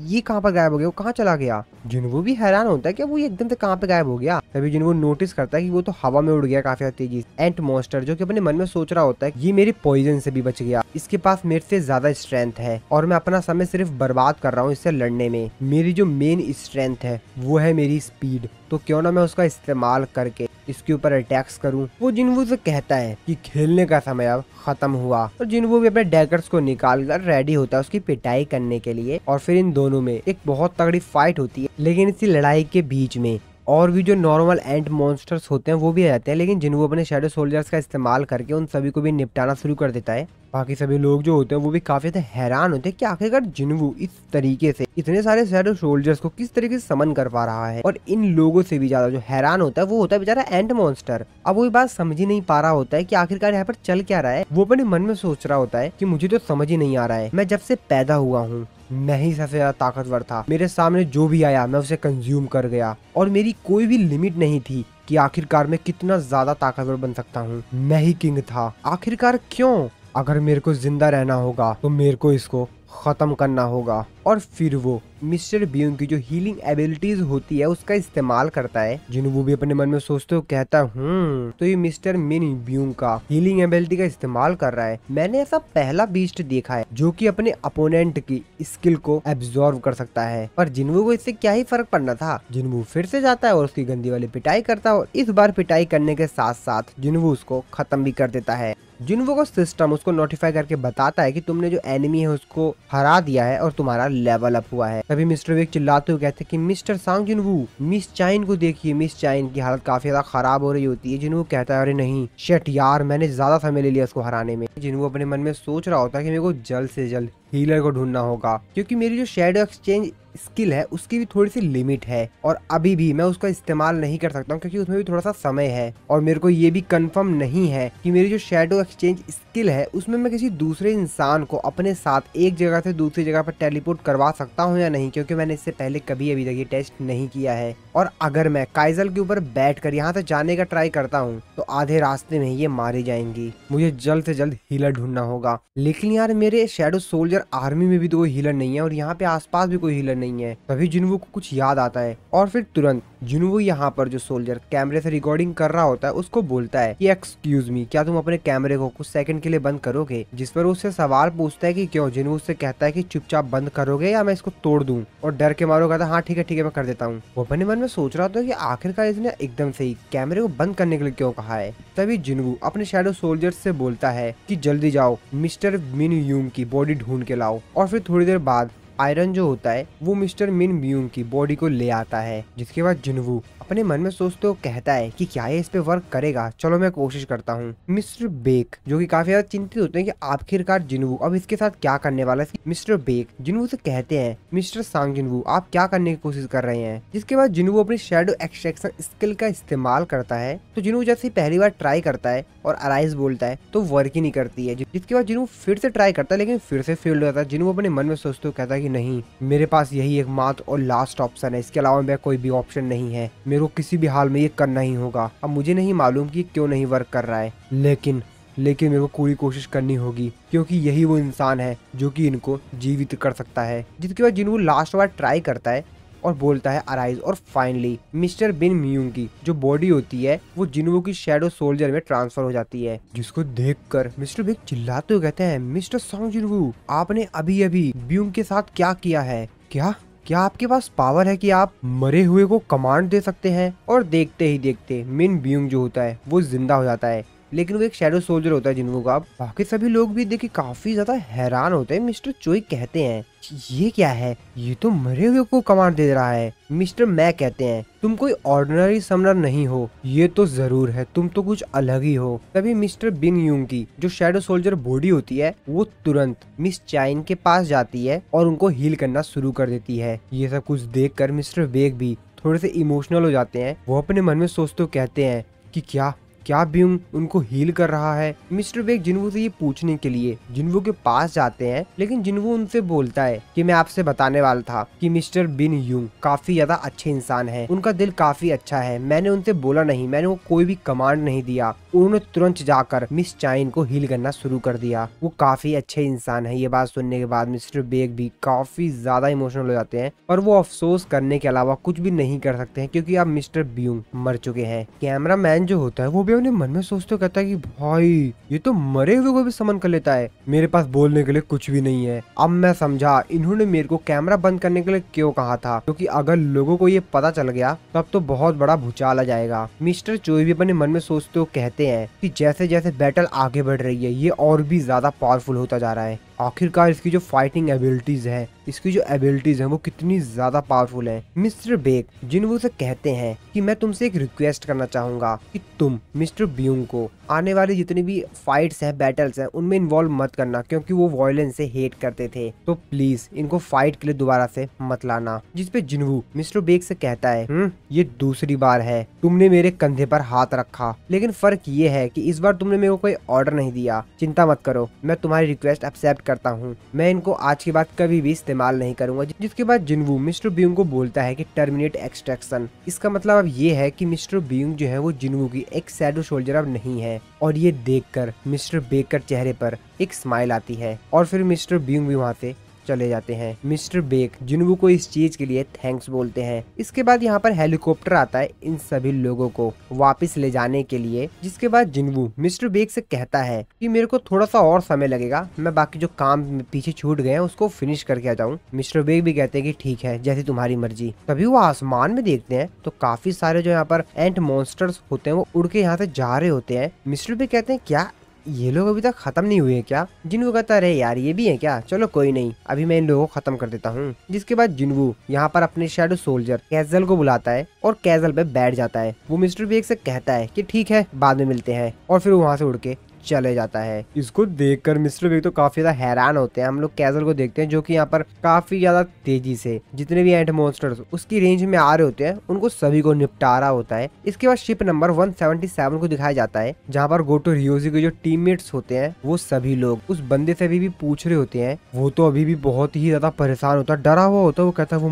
ये कहाँ पर गायब हो गया, वो कहाँ चला गया। जिनवू भी हैरान होता है कि वो एकदम से कहाँ पे गायब हो गया। तभी जिनवू नोटिस करता है कि वो तो हवा में उड़ गया काफी ज्यादा तेजी से। एंट मॉन्स्टर जो कि अपने मन में सोच रहा होता है ये मेरे पॉइजन से भी बच गया, इसके पास मेरे से ज्यादा स्ट्रेंथ है और मैं अपना समय सिर्फ बर्बाद कर रहा हूँ इससे लड़ने में। मेरी जो मेन स्ट्रेंथ है वो है मेरी स्पीड, तो क्यों ना मैं उसका इस्तेमाल करके इसके ऊपर अटैक्स करूं। वो जिनवू से कहता है कि खेलने का समय अब खत्म हुआ, और जिनवू भी अपने डैगर्स को निकाल कर रेडी होता है उसकी पिटाई करने के लिए। और फिर इन दोनों में एक बहुत तगड़ी फाइट होती है, लेकिन इसी लड़ाई के बीच में और भी जो नॉर्मल एंट मॉन्स्टर्स होते हैं वो भी आ जाते हैं, लेकिन जिनवू अपने शैडो सोल्जर्स का इस्तेमाल करके उन सभी को भी निपटाना शुरू कर देता है। बाकी सभी लोग जो होते हैं वो भी काफी ज्यादा हैरान होते हैं कि आखिरकार जिनवू इस तरीके से इतने सारे शैडो सोल्जर्स को किस तरीके से समन कर पा रहा है। और इन लोगों से भी ज्यादा जो हैरान होता है वो होता है बेचारा एंट मॉन्स्टर। अब वो बात समझ ही नहीं पा रहा होता है कि आखिरकार यहाँ पर चल क्या रहा है। वो अपने मन में सोच रहा होता है कि मुझे तो समझ ही नहीं आ रहा है, मैं जब से पैदा हुआ हूँ मैं ही सबसे ज्यादा ताकतवर था, मेरे सामने जो भी आया मैं उसे कंज्यूम कर गया और मेरी कोई भी लिमिट नहीं थी कि आखिरकार मैं कितना ज्यादा ताकतवर बन सकता हूँ। मैं ही किंग था। आखिरकार क्यों अगर मेरे को जिंदा रहना होगा तो मेरे को इसको खत्म करना होगा। और फिर वो मिस्टर ब्यूंग की जो हीलिंग एबिलिटीज होती है उसका इस्तेमाल करता है। जिन्हों भी अपने मन में सोचते हो कहता तो ये मिस्टर मिन ब्यूंग का हीलिंग एबिलिटी का इस्तेमाल कर रहा है। मैंने ऐसा पहला बीस्ट देखा है जो कि अपने अपोनेंट की स्किल को एब्जॉर्व कर सकता है, पर जिन्हों को इससे क्या ही फर्क पड़ना था। जिन्हों फिर से जाता है और उसकी गंदी वाली पिटाई करता है और इस बार पिटाई करने के साथ साथ जिन्हों उसको खत्म भी कर देता है। जिन्हों को सिस्टम उसको नोटिफाई करके बताता है कि तुमने जो एनिमी है उसको हरा दिया है और तुम्हारा लेवल अप हुआ है। तभी मिस्टर वेग चिल्लाते हुए कहते हैं कि मिस्टर सांग जिनवू, मिस चाइन को देखिए। मिस चाइन की हालत काफी ज्यादा खराब हो रही होती है। जिन्हों कहता है अरे नहीं शेट यार, मैंने ज्यादा समय ले लिया उसको हराने में। जिन्हों अपने मन में सोच रहा होता है कि मेरे को जल्द से जल्द हीलर को ढूंढना होगा, क्योंकि मेरी जो शैडो एक्सचेंज स्किल है उसकी भी थोड़ी सी लिमिट है और अभी भी मैं उसका इस्तेमाल नहीं कर सकता हूँ क्योंकि उसमें भी थोड़ा सा समय है। और मेरे को ये भी कंफर्म नहीं है कि मेरी जो शैडो एक्सचेंज स्किल है उसमें मैं किसी दूसरे इंसान को अपने साथ एक जगह से दूसरी जगह पर टेलीपोर्ट करवा सकता हूँ या नहीं, क्योंकि मैंने इससे पहले कभी अभी तक ये टेस्ट नहीं किया है। और अगर मैं काइजल के ऊपर बैठकर यहाँ से जाने का ट्राई करता हूँ तो आधे रास्ते में ये मारी जाएंगी। मुझे जल्द से जल्द हीलर ढूंढना होगा। लेकिन यार मेरे शैडो सोल्जर आर्मी में भी तो कोई हीलर नहीं है और यहाँ पे आसपास भी कोई हीलर नहीं है। तभी जिन्वू को कुछ याद आता है और फिर तुरंत जिन्वू यहाँ पर जो सोल्जर कैमरे से रिकॉर्डिंग कर रहा होता है उसको बोलता है कि एक्सक्यूज मी, क्या तुम अपने कैमरे को कुछ सेकंड के लिए बंद करोगे। जिस पर उससे सवाल पूछता है कि क्यों। जिन्वू उससे कहता है कि चुपचाप बंद करोगे या मैं इसको तोड़ दूं। और डर के मारो कहता है हाँ ठीक है मैं कर देता हूँ। वो अपने मन में सोच रहा था कि आखिरकार इसने एकदम से ही कैमरे को बंद करने के लिए क्यों कहा है। तभी जिन्वू अपने शैडो सोल्जर से बोलता है कि जल्दी जाओ मिस्टर मिन यूंग की बॉडी ढूंढ के लाओ। और फिर थोड़ी देर बाद आयरन जो होता है वो मिस्टर मिन ब्यूंग की बॉडी को ले आता है। जिसके बाद जिन्वू अपने मन में सोचते हो कहता है कि क्या ये इस पे वर्क करेगा, चलो मैं कोशिश करता हूँ। मिस्टर बेक जो कि काफी ज्यादा चिंतित होते हैं कि आखिरकार जिन्वू अब इसके साथ क्या करने वाला है। मिस्टर बेक जिन्वू से कहते हैं मिस्टर सांग जिन्वू आप क्या करने की कोशिश कर रहे हैं। जिसके बाद जिन्वू अपनी शैडो एक्सट्रैक्शन स्किल का इस्तेमाल करता है। तो जिन्वू जैसे पहली बार ट्राई करता है और अराइज बोलता है तो वर्क ही नहीं करती है। जिसके बाद जिन्वू फिर से ट्राई करता है लेकिन फिर से फेल हो जाता है। जिन्वू अपने मन में सोचते हो कहता है कि नहीं, मेरे पास यही एक मात्र और लास्ट ऑप्शन है, इसके अलावा मेरा कोई भी ऑप्शन नहीं है। मेरे को किसी भी हाल में ये करना ही होगा। अब मुझे नहीं मालूम कि क्यों नहीं वर्क कर रहा है, लेकिन मेरे को पूरी कोशिश करनी होगी क्योंकि यही वो इंसान है जो कि इनको जीवित कर सकता है। जिसके बाद जिन्वू लास्ट बार ट्राई करता है और बोलता है अराइज। और फाइनली मिस्टर बिन म्यूंग की जो बॉडी होती है वो जिन्वू की शैडो सोल्जर में ट्रांसफर हो जाती है। जिसको देखकर मिस्टर बिग चिल्लाते हुए कहते हैं मिस्टर सॉन्ग जिन्वू, आपने अभी अभी ब्यूंग के साथ क्या किया है। क्या आपके पास पावर है कि आप मरे हुए को कमांड दे सकते हैं। और देखते ही देखते मिन ब्यूंग जो होता है वो जिंदा हो जाता है, लेकिन वो एक शैडो सोल्जर होता है जिन्वू का। बाकी सभी लोग भी देख के काफी ज्यादा हैरान होते हैं। मिस्टर चोई कहते हैं ये क्या है, ये तो मरे हुए को कमांड दे रहा है। मिस्टर मै कहते हैं तुम कोई ऑर्डिनरी समनर नहीं हो, ये तो जरूर है, तुम तो कुछ अलग ही हो। तभी मिस्टर बिन यूंग की जो शैडो सोल्जर बॉडी होती है वो तुरंत मिस चाइन के पास जाती है और उनको हील करना शुरू कर देती है। ये सब कुछ देखकर मिस्टर वेग भी थोड़े से इमोशनल हो जाते हैं। वो अपने मन में सोचते कहते हैं कि क्या ब्यूंग उनको हील कर रहा है। मिस्टर बेक जिन्वू से ये पूछने के लिए जिन्वू के पास जाते हैं, लेकिन जिन्वू उनसे बोलता है कि मैं आपसे बताने वाला था कि मिस्टर बिन यूंग काफी ज्यादा अच्छे इंसान हैं, उनका दिल काफी अच्छा है। मैंने उनसे बोला नहीं, मैंने वो कोई भी कमांड नहीं दिया, उन्होंने तुरंत जाकर मिस चाइन को हील करना शुरू कर दिया। वो काफी अच्छे इंसान है। ये बात सुनने के बाद मिस्टर बेक भी काफी ज्यादा इमोशनल हो जाते हैं और वो अफसोस करने के अलावा कुछ भी नहीं कर सकते हैं क्योंकि अब मिस्टर ब्यूंग मर चुके हैं। कैमरा मैन जो होता है वो अपने मन में सोचते कहता है कि भाई ये तो मरे हुए को भी समन कर लेता है, मेरे पास बोलने के लिए कुछ भी नहीं है। अब मैं समझा इन्होंने मेरे को कैमरा बंद करने के लिए क्यों कहा था, क्योंकि अगर लोगों को ये पता चल गया तब तो बहुत बड़ा भूचाल आ जाएगा। मिस्टर चोई भी अपने मन में सोचते हो कहते हैं कि जैसे जैसे बैटल आगे बढ़ रही है ये और भी ज्यादा पावरफुल होता जा रहा है। आखिरकार इसकी जो फाइटिंग एबिलिटीज है, इसकी जो एबिलिटीज है वो कितनी ज्यादा पावरफुल है। मिस्टर बेक जिन्वू से कहते हैं कि मैं तुमसे एक रिक्वेस्ट करना चाहूंगा कि तुम मिस्टर ब्यूंग को आने वाली जितनी भी फाइट्स हैं, बैटल्स हैं, उनमें इन्वॉल्व मत करना क्योंकि वो वायलेंस से हेट करते थे। तो प्लीज इनको फाइट के लिए दोबारा से मत लाना। जिसपे जिन्वू मिस्टर बेक से कहता है ये दूसरी बार है तुमने मेरे कंधे पर हाथ रखा, लेकिन फर्क ये है कि इस बार तुमने मेरे को कोई ऑर्डर नहीं दिया। चिंता मत करो, मैं तुम्हारी रिक्वेस्ट एक्सेप्ट करता हूँ, मैं इनको आज के बाद कभी भी इस्तेमाल नहीं करूंगा। जिसके बाद जिनवू मिस्टर बीइंग को बोलता है कि टर्मिनेट एक्सट्रैक्शन। इसका मतलब अब ये है कि मिस्टर बीइंग जो है वो जिनवू की एक शैडो सोल्जर अब नहीं है। और ये देखकर मिस्टर बेकर चेहरे पर एक स्माइल आती है और फिर मिस्टर बीइंग भी वहाँ से चले जाते हैं। मिस्टर बेक जिनवू को इस चीज के लिए थैंक्स बोलते हैं। इसके बाद यहाँ पर हेलीकॉप्टर आता है इन सभी लोगों को वापस ले जाने के लिए। जिसके बाद जिनवू मिस्टर बेक से कहता है कि मेरे को थोड़ा सा और समय लगेगा, मैं बाकी जो काम पीछे छूट गए हैं उसको फिनिश करके आ जाऊँ। मिस्टर बेक भी कहते हैं कि ठीक है, जैसी तुम्हारी मर्जी। तभी वो आसमान में देखते हैं तो काफी सारे जो यहाँ पर एंट मॉन्स्टर्स होते हैं वो उड़ के यहाँ से जा रहे होते हैं। मिस्टर बेक कहते हैं क्या ये लोग अभी तक खत्म नहीं हुए क्या? जिनवू कहता है अरे यार ये भी है क्या, चलो कोई नहीं, अभी मैं इन लोगों को खत्म कर देता हूँ। जिसके बाद जिनवू यहाँ पर अपने शैडो सोल्जर कैजल को बुलाता है और कैजल पे बैठ जाता है। वो मिस्टर बेक से कहता है कि ठीक है बाद में मिलते हैं और फिर वहाँ से उड़ के चले जाता है। इसको देखकर मिस्टर बेक तो काफी ज्यादा हैरान होते हैं। हम लोग कैजल को देखते हैं जो कि यहाँ पर काफी ज्यादा तेजी से जितने भी एंट मॉन्स्टर्स उसकी रेंज में आ रहे होते हैं उनको सभी को निपटा रहा होता है। इसके बाद शिप नंबर 177 को दिखाया जाता है जहाँ पर गोटो रियोजी के जो टीममेट्स होते हैं वो सभी लोग उस बंदे से अभी भी पूछ रहे होते हैं। वो तो अभी भी बहुत ही ज्यादा परेशान होता है, डरा हुआ होता है। वो कहता है वो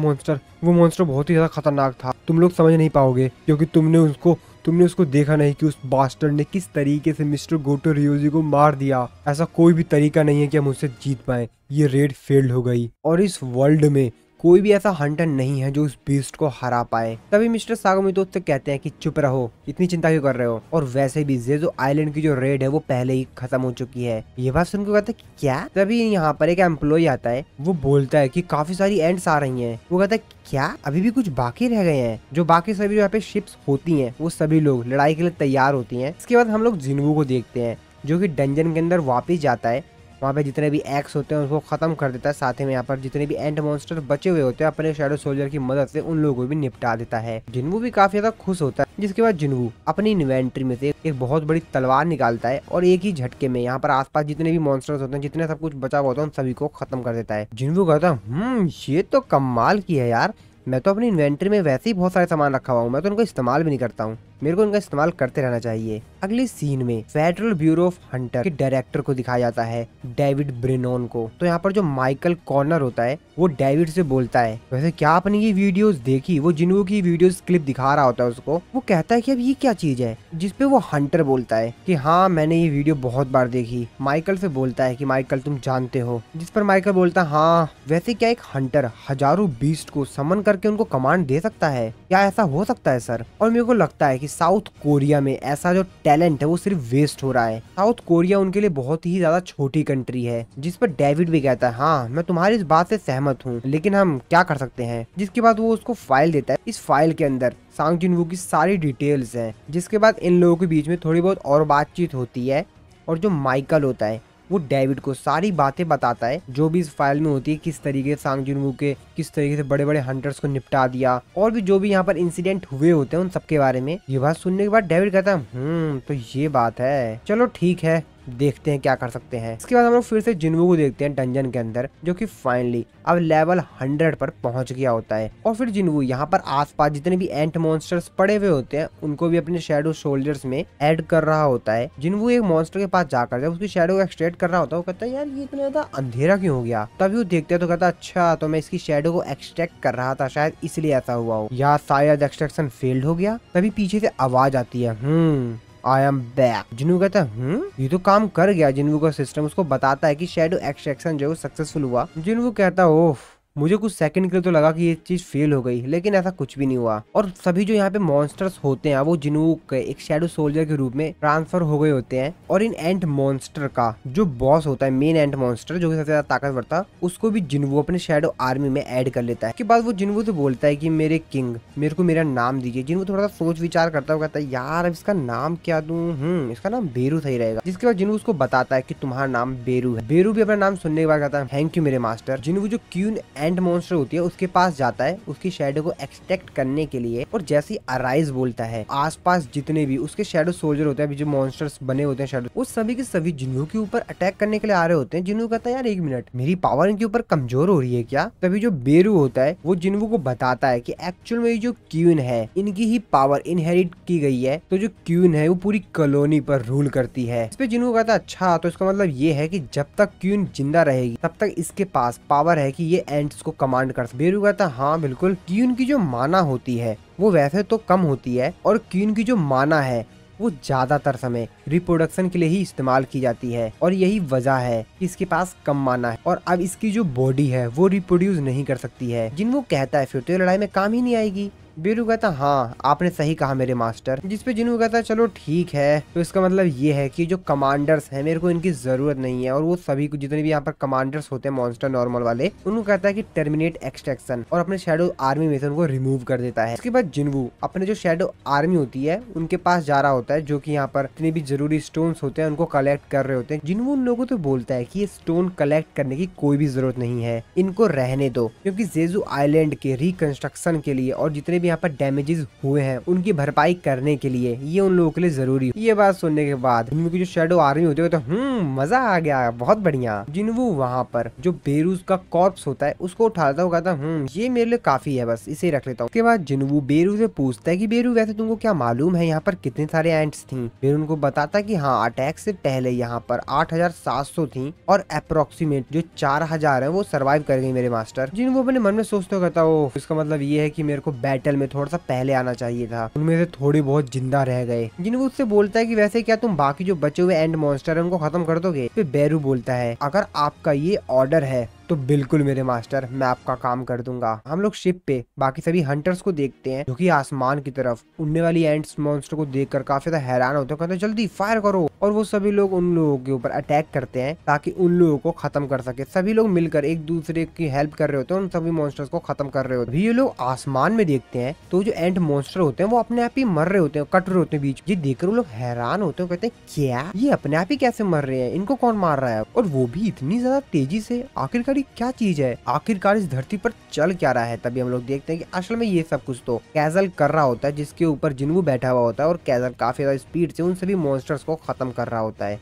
मॉन्स्टर बहुत ही ज्यादा खतरनाक था, तुम लोग समझ नहीं पाओगे क्योंकि तुमने उसको देखा नहीं कि उस बास्टर्ड ने किस तरीके से मिस्टर गोटो रियोजी को मार दिया। ऐसा कोई भी तरीका नहीं है कि हम उससे जीत पाए, ये रेड फेल्ड हो गई और इस वर्ल्ड में कोई भी ऐसा हंटर नहीं है जो उस बीस्ट को हरा पाए। तभी मिस्टर सागोमितो उससे कहते हैं कि चुप रहो, इतनी चिंता क्यों कर रहे हो, और वैसे भी जेजो आइलैंड की जो रेड है वो पहले ही खत्म हो चुकी है। ये बात सुनकर कहते हैं क्या? तभी यहाँ पर एक एम्प्लॉय आता है, वो बोलता है कि काफी सारी एंड्स आ रही हैं। वो कहता है क्या अभी भी कुछ बाकी रह गए हैं? जो बाकी सभी यहाँ पे शिप्स होती हैं वो सभी लोग लड़ाई के लिए तैयार होती हैं। इसके बाद हम लोग जिनवू को देखते हैं जो कि डंजन के अंदर वापस जाता है, वहाँ पे जितने भी एक्स होते हैं उसको खत्म कर देता है। साथ ही में यहाँ पर जितने भी एंट मॉन्स्टर बचे हुए होते हैं अपने शैडो सोल्जर की मदद से उन लोगों को भी निपटा देता है। जिनवू भी काफी ज्यादा खुश होता है। जिसके बाद जिनवू अपनी इन्वेंट्री में से एक बहुत बड़ी तलवार निकालता है और एक ही झटके में यहाँ पर आसपास जितने भी मॉन्स्टर्स होते हैं, जितने सब कुछ बचा हुआ होता है, उन सभी को खत्म कर देता है। जिनवू कहता है ये तो कमाल की है यार, मैं तो अपनी इन्वेंट्री में वैसे ही बहुत सारे सामान रखा हुआ हूँ, मैं तो उनको इस्तेमाल भी नहीं करता हूँ, मेरे को उनका इस्तेमाल करते रहना चाहिए। अगले सीन में फेडरल ब्यूरो ऑफ हंटर के डायरेक्टर को दिखाया जाता है, डेविड ब्रेनॉन को। तो यहाँ पर जो माइकल कॉर्नर होता है वो डेविड से बोलता है वैसे क्या आपने ये वीडियोस देखी? वो जिनवू की वीडियोस क्लिप दिखा रहा होता है उसको। वो कहता है कि अब ये क्या चीज है, जिसपे वो हंटर बोलता है कि हाँ मैंने ये वीडियो बहुत बार देखी। माइकल से बोलता है कि माइकल तुम जानते हो? जिस पर माइकल बोलता है हाँ वैसे क्या एक हंटर हजारों बीस्ट को समन करके उनको कमांड दे सकता है? क्या ऐसा हो सकता है सर? और मेरे को लगता है कि साउथ कोरिया में ऐसा जो टैलेंट है वो सिर्फ वेस्ट हो रहा है। साउथ कोरिया उनके लिए बहुत ही ज्यादा छोटी कंट्री है। जिस पर डेविड भी कहता है हाँ मैं तुम्हारी इस बात से सहमत हूँ, लेकिन हम क्या कर सकते हैं। जिसके बाद वो उसको फाइल देता है। इस फाइल के अंदर सांग जिनवू की सारी डिटेल्स हैं। जिसके बाद इन लोगों के बीच में थोड़ी बहुत और बातचीत होती है और जो माइकल होता है वो डेविड को सारी बातें बताता है जो भी इस फाइल में होती है, किस तरीके से सांग जिनवू के किस तरीके से बड़े बड़े हंटर्स को निपटा दिया और भी जो भी यहाँ पर इंसिडेंट हुए होते हैं उन सबके बारे में। ये बात सुनने के बाद डेविड कहता है तो ये बात है, चलो ठीक है देखते हैं क्या कर सकते हैं। इसके बाद हम लोग फिर से जिनवू को देखते हैं डंजन के अंदर, जो कि फाइनली अब लेवल 100 पर पहुंच गया होता है। और फिर जिनवू यहाँ पर आसपास जितने भी एंट मॉन्स्टर्स पड़े हुए होते हैं उनको भी अपने शैडो सोल्जर्स में ऐड कर रहा होता है। जिनवू एक मॉन्स्टर के पास जाकर जब उसकी शैडो को एक्सट्रैक्ट कर रहा होता है वो कहता है यार ये इतना ज्यादा अंधेरा क्यों हो गया? तभी वो देखते हैं तो कहता है अच्छा तो मैं इसकी शैडो को एक्सट्रैक्ट कर रहा था, शायद इसलिए ऐसा हुआ हो, या शायद एक्सट्रैक्शन फेल्ड हो गया। तभी पीछे से आवाज आती है आई एम बैक। जिनवू कहता है ये तो काम कर गया। जिनवू का सिस्टम उसको बताता है कि शैडो एक्सट्रैक्शन जो है सक्सेसफुल हुआ। जिनवू कहता है ओह मुझे कुछ सेकंड के लिए तो लगा कि ये चीज फेल हो गई, लेकिन ऐसा कुछ भी नहीं हुआ। और सभी जो यहाँ पे मॉन्स्टर्स होते हैं वो जिनवू के एक शैडो सोल्जर के रूप में ट्रांसफर हो गए होते हैं। और इन एंट मॉन्स्टर का जो बॉस होता है, मेन एंट मॉन्स्टर जो कि सबसे ज्यादा ताकतवर था, उसको भी जिनवू अपने शैडो आर्मी में ऐड कर लेता है। उसके बाद वो जिनवू से बोलता है कि मेरे किंग मेरे को मेरा नाम दीजिए। जिनवू थोड़ा सा सोच विचार करता है, कहता है यार अब इसका नाम क्या दूं? इसका नाम बेरू सही रहेगा। जिसके बाद जिनवू उसको बताता है कि तुम्हारा नाम बेरू है। बेरू भी अपना नाम सुनने के बाद कहता है थैंक यू मेरे मास्टर। जिनवू जो क्वीन एंड मॉन्स्टर होती है उसके पास जाता है उसकी शैडो को एक्सट्रैक्ट करने के लिए। और जैसे ही अराइज बोलता है, आसपास जितने भी उसके शैडो सोल्जर होते हैं, जो मॉन्स्टर्स बने होते हैं शैडो, वो सभी के सभी जिन्हों के ऊपर अटैक करने के लिए आ रहे होते हैं। जिन्हों कहता है यार 1 मिनट, मेरी पावर इनके ऊपर कमजोर हो रही है क्या? तभी जो बेरू होता है वो जिन्हों को बताता है कि एक्चुअल में जो क्वीन है इनकी ही पावर इनहेरिट की गई है। तो जो क्वीन है वो पूरी कॉलोनी पर रूल करती है। इस पे जिन्हों कहता है अच्छा, तो इसका मतलब ये है कि जब तक क्वीन जिंदा रहेगी तब तक इसके पास पावर है कि ये एंट्स को कमांड कर। बेरू कहता है हाँ बिल्कुल, क्वीन की जो माना होती है वो वैसे तो कम होती है और क्वीन की जो माना है वो ज्यादातर समय रिप्रोडक्शन के लिए ही इस्तेमाल की जाती है। और यही वजह है कि इसके पास कम माना है और अब इसकी जो बॉडी है वो रिप्रोड्यूस नहीं कर सकती है। जिन्हों कहता है फिर तो ये लड़ाई में काम ही नहीं आएगी। बेरू कहता हाँ आपने सही कहा मेरे मास्टर। जिस पे जिन्हों कहता है चलो ठीक है, तो इसका मतलब ये है कि जो कमांडर्स हैं मेरे को इनकी जरूरत नहीं है। और वो सभी को जितने भी यहाँ पर कमांडर्स होते हैं मॉन्स्टर नॉर्मल वाले, उनको कहता है कि टर्मिनेट एक्सट्रैक्शन और अपने शैडो आर्मी में से उनको रिमूव कर देता है। इसके बाद जिन्वू अपने जो शैडो आर्मी होती है उनके पास जा रहा होता है, जो की यहाँ पर जितने भी जरूरी स्टोन होते हैं उनको कलेक्ट कर रहे होते हैं। जिन्वू उन लोगों को बोलता है की ये स्टोन कलेक्ट करने की कोई भी जरूरत नहीं है, इनको रहने दो, क्योंकि जेजू आइलैंड के रिकंस्ट्रक्शन के लिए और जितने भी यहाँ पर डैमेजेस हुए हैं उनकी भरपाई करने के लिए ये उन लोगों के लिए जरूरी है। ये बात सुनने के बाद जिन्वू की जो शैडो आर्मी होती है तो मजा आ गया, बहुत बढ़िया। जिन्वू वहाँ पर जो बेरूज का कॉर्प्स होता है उसको उठाता हुआ कहता ये मेरे लिए काफी है, बस इसे रख लेता हूँ। उसके बाद जिन्वू बेरू से पूछता है कि बेरू वैसे तुमको क्या मालूम है यहाँ पर कितने सारे एंट्स थी? बेरू उनको बताता कि हाँ अटैक से पहले यहाँ पर 8700 थी और अप्रोक्सीमेट जो 4000 है वो सर्वाइव कर गई मेरे मास्टर। जिन्वू अपने मन में सोचते हुए कहता हो इसका मतलब ये है कि मेरे को बैटल में थोड़ा सा पहले आना चाहिए था, उनमें से थोड़ी बहुत जिंदा रह गए। जिन्वू उससे बोलता है कि वैसे क्या तुम बाकी जो बचे हुए एंड मॉन्स्टर है उनको खत्म कर दोगे? फिर बेरू बोलता है अगर आपका ये ऑर्डर है तो बिल्कुल मेरे मास्टर, मैं आपका काम कर दूंगा। हम लोग शिप पे बाकी सभी हंटर्स को देखते हैं जो कि आसमान की तरफ उड़ने वाली एंट्स मॉन्स्टर को देखकर काफी ज्यादा हैरान होते हैं। कहते हैं जल्दी फायर करो, और वो सभी लोग उन लोगों के ऊपर अटैक करते हैं ताकि उन लोगों को खत्म कर सके। सभी लोग मिलकर एक दूसरे की हेल्प कर रहे होते हैं, उन सभी मॉन्स्टर्स को खत्म कर रहे होते हैं। ये लोग आसमान में देखते हैं तो जो एंट मॉन्स्टर होते हैं वो अपने आप ही मर रहे होते हैं, कट रहे होते हैं बीच। ये देखकर वो लोग हैरान होते हैं, कहते हैं क्या ये अपने आप ही कैसे मर रहे हैं, इनको कौन मार रहा है और वो भी इतनी ज्यादा तेजी से? आखिरकार ये क्या चीज है, आखिरकार इस धरती पर चल क्या रहा है? तभी हम लोग देखते हैं कि असल में ये सब कुछ तो कैजल कर रहा होता है, जिसके ऊपर जिन्वू बैठा हुआ होता है और कैजल काफी ज्यादा स्पीड से उन सभी मॉन्स्टर्स को खत्म कर रहा होता है।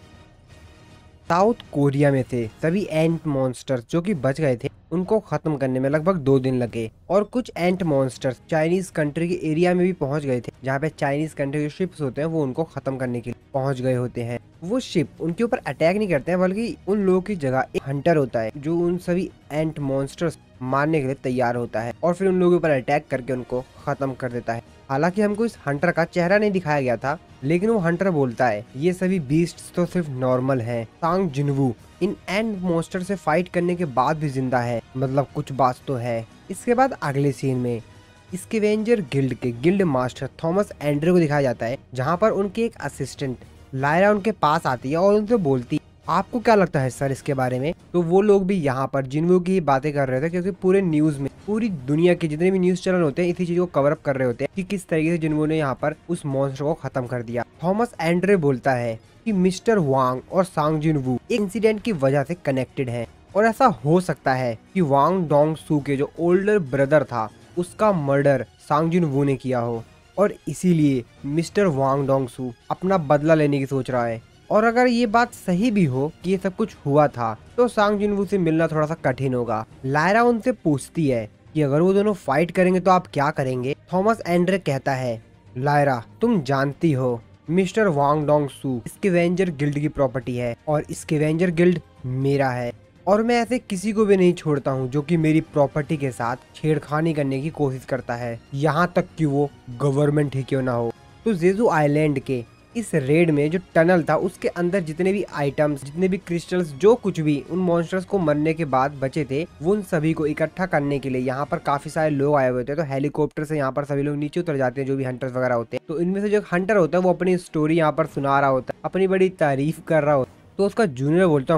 साउथ कोरिया में से सभी एंट मॉन्स्टर्स जो कि बच गए थे उनको खत्म करने में लगभग 2 दिन लगे, और कुछ एंट मॉन्स्टर्स चाइनीज कंट्री के एरिया में भी पहुंच गए थे, जहां पे चाइनीज कंट्री के शिप्स होते हैं वो उनको खत्म करने के लिए पहुंच गए होते हैं। वो शिप उनके ऊपर अटैक नहीं करते हैं, बल्कि उन लोगों की जगह एक हंटर होता है जो उन सभी एंट मॉन्स्टर्स मारने के लिए तैयार होता है और फिर उन लोगों के ऊपर अटैक करके उनको खत्म कर देता है। हालांकि हमको इस हंटर का चेहरा नहीं दिखाया गया था, लेकिन वो हंटर बोलता है ये सभी बीस्ट्स तो सिर्फ नॉर्मल हैं। सांग जिन्वू इन एंड मॉन्स्टर से फाइट करने के बाद भी जिंदा है, मतलब कुछ बात तो है। इसके बाद अगले सीन में स्कैवेंजर गिल्ड के गिल्ड मास्टर थॉमस एंड्रे को दिखाया जाता है, जहाँ पर उनके एक असिस्टेंट लायरा उनके पास आती है और उनसे बोलती आपको क्या लगता है सर इसके बारे में? तो वो लोग भी यहाँ पर जिन्वू की बातें कर रहे थे, क्योंकि पूरे न्यूज में पूरी दुनिया के जितने भी न्यूज चैनल होते हैं इसी चीज को कवर अप कर रहे होते हैं कि किस तरीके से जिन्वू ने यहाँ पर उस मॉन्स्टर को खत्म कर दिया। थॉमस एंड्रे बोलता है कि मिस्टर वांग और सांग जिन्वू एक इंसिडेंट की वजह से कनेक्टेड है, और ऐसा हो सकता है कि वांग डोंग सू के जो ओल्डर ब्रदर था उसका मर्डर सांग जिन्वू ने किया हो, और इसीलिए मिस्टर वांग डोंग सू अपना बदला लेने की सोच रहा है। और अगर ये बात सही भी हो कि ये सब कुछ हुआ था तो सांग जिन्वू से मिलना थोड़ा सा कठिन होगा। लायरा उनसे पूछती है कि अगर वो दोनों फाइट करेंगे तो आप क्या करेंगे? थॉमस एंड्रे कहता है लायरा तुम जानती हो मिस्टर वांग डोंग सू स्कैवेंजर गिल्ड की प्रॉपर्टी है और स्कैवेंजर गिल्ड मेरा है, और मैं ऐसे किसी को भी नहीं छोड़ता हूँ जो कि मेरी प्रॉपर्टी के साथ छेड़खानी करने की कोशिश करता है, यहाँ तक कि वो गवर्नमेंट ही क्यों ना हो। तो जेजू आइलैंड के इस रेड में जो टनल था उसके अंदर जितने भी आइटम्स, जितने भी क्रिस्टल्स, जो कुछ भी उन मॉन्स्टर्स को मरने के बाद बचे थे, वो उन सभी को इकट्ठा करने के लिए यहाँ पर काफी सारे लोग आए हुए थे। तो हेलीकॉप्टर से यहाँ पर सभी लोग नीचे उतर जाते हैं, जो भी हंटर्स वगैरह होते हैं। तो इनमें से जो हंटर होता है वो अपनी स्टोरी यहाँ पर सुना रहा होता है, अपनी बड़ी तारीफ कर रहा होता है तो उसका जूनियर बोलता